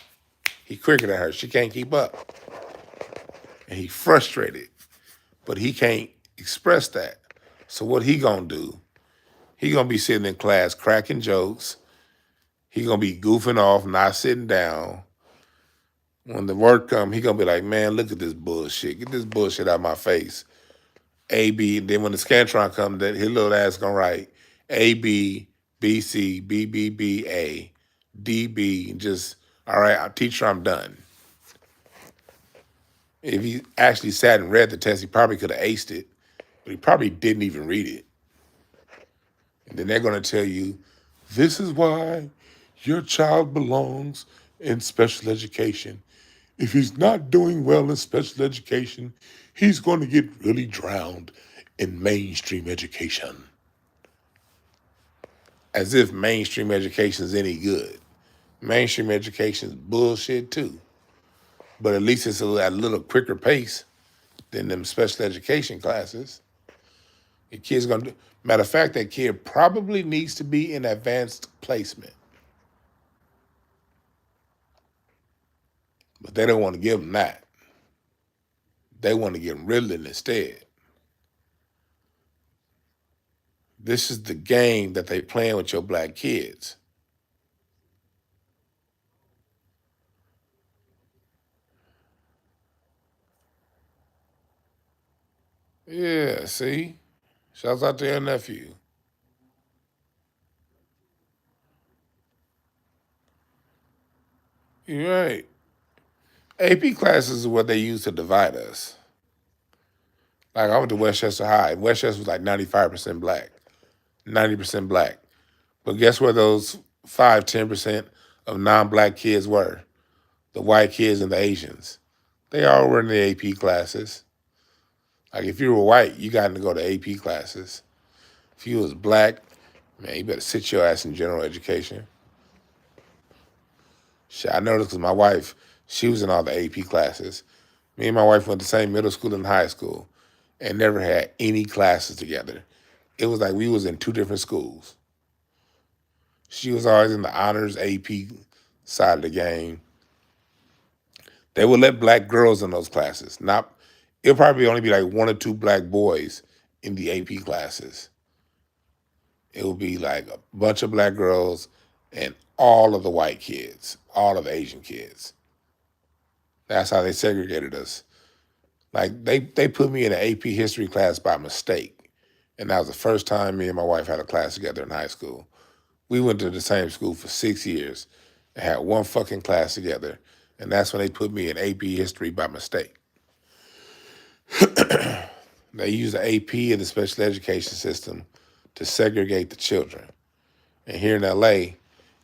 S1: He quicker than her. She can't keep up. And he frustrated, but he can't express that. So what he gonna do? He gonna be sitting in class cracking jokes. He gonna be goofing off, not sitting down. When the work come, he gonna be like, man, look at this bullshit. Get this bullshit out of my face. A, B, and then when the Scantron comes, his little ass gonna write A, B, B, C, B, B, B, A, D, B, and just, all right, teacher, I'm done. If he actually sat and read the test, he probably could have aced it, but he probably didn't even read it. And then they're gonna tell you, this is why your child belongs in special education. If he's not doing well in special education, he's going to get really drowned in mainstream education. As if mainstream education is any good. Mainstream education is bullshit too. But at least it's at a little quicker pace than them special education classes. The kid's gonna do. Matter of fact, that kid probably needs to be in advanced placement. But they don't want to give him that. They want to give him Ritalin instead. This is the game that they playing with your black kids. Yeah, see? Shouts out to your nephew. You're right. AP classes is what they use to divide us. Like I went to Westchester High. Westchester was like 95% black, 90% black. But guess where those 5-10% of non-black kids were? The white kids and the Asians. They all were in the AP classes. Like if you were white, you got to go to AP classes. If you was black, man, you better sit your ass in general education. Shit, I noticed because my wife, she was in all the AP classes. Me and my wife went to the same middle school and high school and never had any classes together. It was like we was in 2 different schools. She was always in the honors AP side of the game. They would let black girls in those classes. It'll probably only be like 1 or 2 black boys in the AP classes. It will be like a bunch of black girls and all of the white kids, all of the Asian kids. That's how they segregated us. Like they put me in an AP history class by mistake. And that was the first time me and my wife had a class together in high school. We went to the same school for 6 years and had one fucking class together. And that's when they put me in AP history by mistake. They use the AP in the special education system to segregate the children. And here in LA,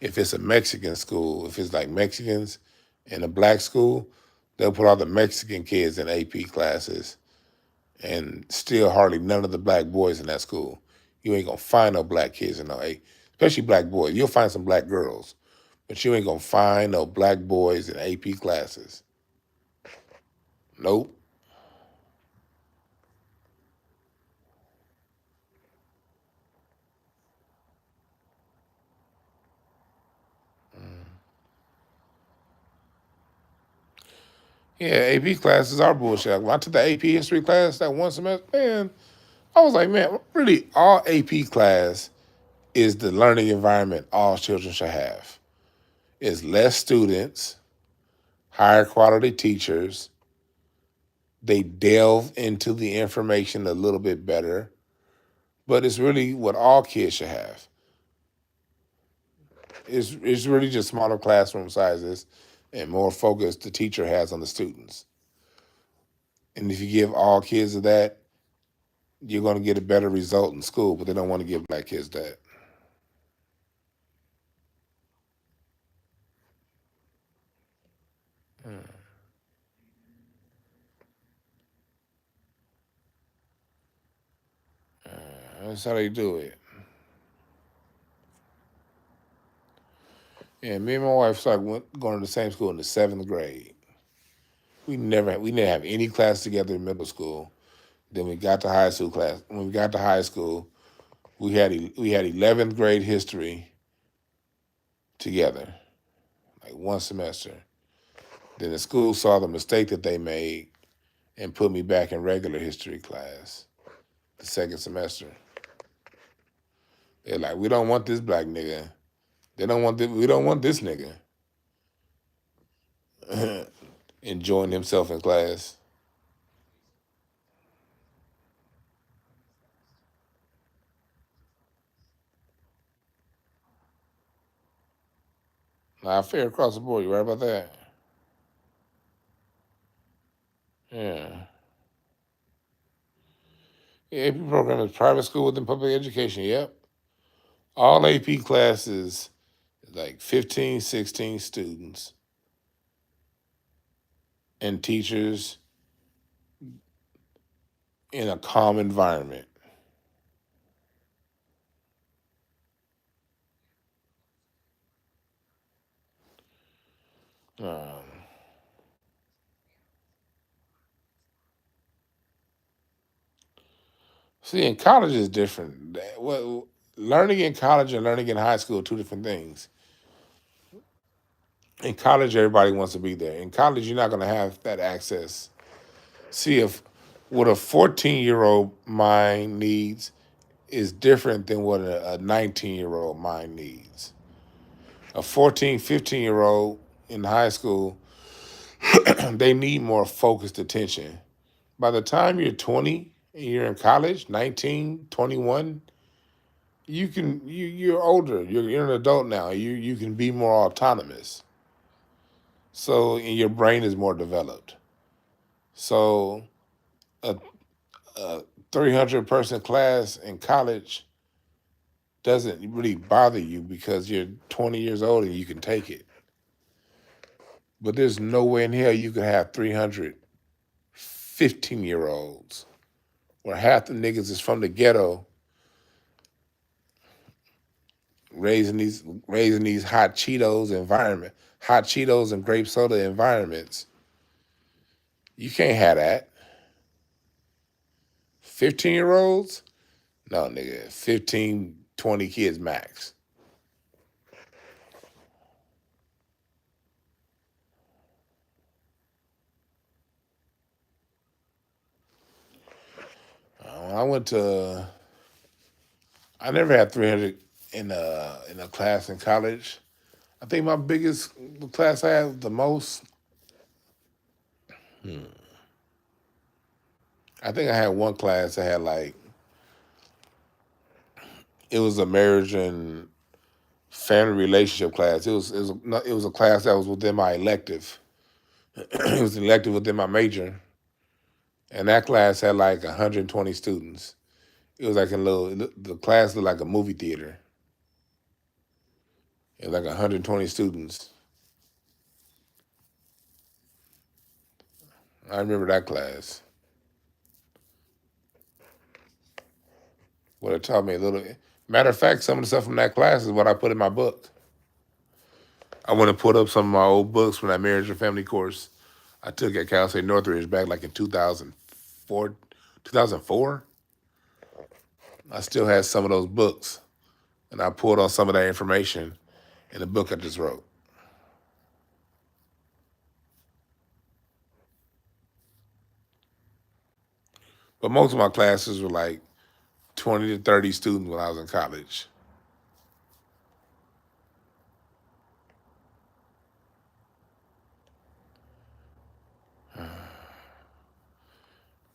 S1: if it's a Mexican school, if it's like Mexicans in a black school, they'll put all the Mexican kids in AP classes and still hardly none of the black boys in that school. You ain't gonna find no black kids in no AP, especially black boys. You'll find some black girls, but you ain't gonna find no black boys in AP classes. Nope. Yeah, AP classes are bullshit. When I took the AP history class that one semester, man, I was like, man, really, all AP class is the learning environment all children should have. It's less students, higher quality teachers. They delve into the information a little bit better, but it's really what all kids should have. It's really just smaller classroom sizes and more focus the teacher has on the students. And if you give all kids that, you're going to get a better result in school, but they don't want to give black kids that. That's how they do it. Yeah, me and my wife started going to the same school in the 7th grade. We didn't have any class together in middle school. Then we got to high school class. When we got to high school, we had 11th grade history together, like one semester. Then the school saw the mistake that they made and put me back in regular history class the second semester. They're like, we don't want this black nigga. We don't want this nigga enjoying himself in class. Nah, fair across the board. You right about that? Yeah. Yeah, AP program is private school within public education. Yep. All AP classes, like 15, 16 students and teachers in a calm environment. Um, See, in college is different. Well, learning in college and learning in high school are two different things. In college, everybody wants to be there. In college, you're not going to have that access. See, if what a 14-year-old mind needs is different than what a 19-year-old mind needs. A 14, 15-year-old in high school, they need more focused attention. By the time you're 20 and you're in college, 19, 21, you're older. You're an adult now. You can be more autonomous. So and your brain is more developed. So a, a 300-person class in college doesn't really bother you because you're 20 years old and you can take it. But there's no way in hell you can have 300 15-year-olds where half the niggas is from the ghetto raising these hot Cheetos and grape soda environments. You can't have that. 15-year-olds? No, nigga. 15, 20 kids max. When I went to, I never had 300 in a class in college. I think my biggest class I had the most. I think I had one class that had like it was a marriage and family relationship class. It was a class that was within my elective. It was elective within my major, and that class had like 120 students. It was like the class looked like a movie theater. It was like 120 students. I remember that class. Would have taught me a little. Matter of fact, some of the stuff from that class is what I put in my book. I went and put up some of my old books from that marriage and family course I took at Cal State Northridge back like in 2004. 2004. I still had some of those books, and I pulled on some of that information in the book I just wrote. But most of my classes were like 20 to 30 students when I was in college.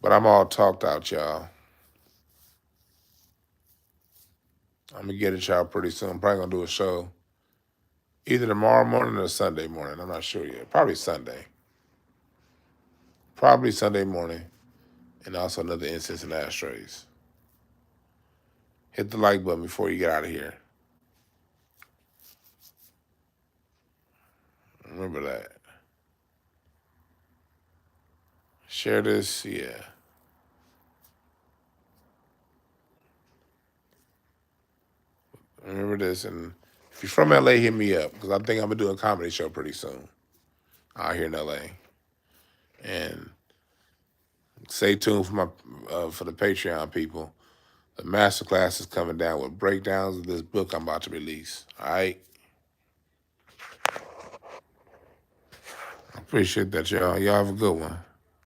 S1: But I'm all talked out, y'all. I'm going to get at y'all pretty soon. I'm probably going to do a show either tomorrow morning or Sunday morning. I'm not sure yet. Probably Sunday. Probably Sunday morning. And also another instance in ashtrays. Hit the like button before you get out of here. Remember that. Share this, yeah. Remember this, and if you're from LA, hit me up, because I think I'm going to do a comedy show pretty soon out here in LA. And stay tuned for the Patreon people. The masterclass is coming down with breakdowns of this book I'm about to release. All right? I appreciate that, y'all. Y'all have a good one.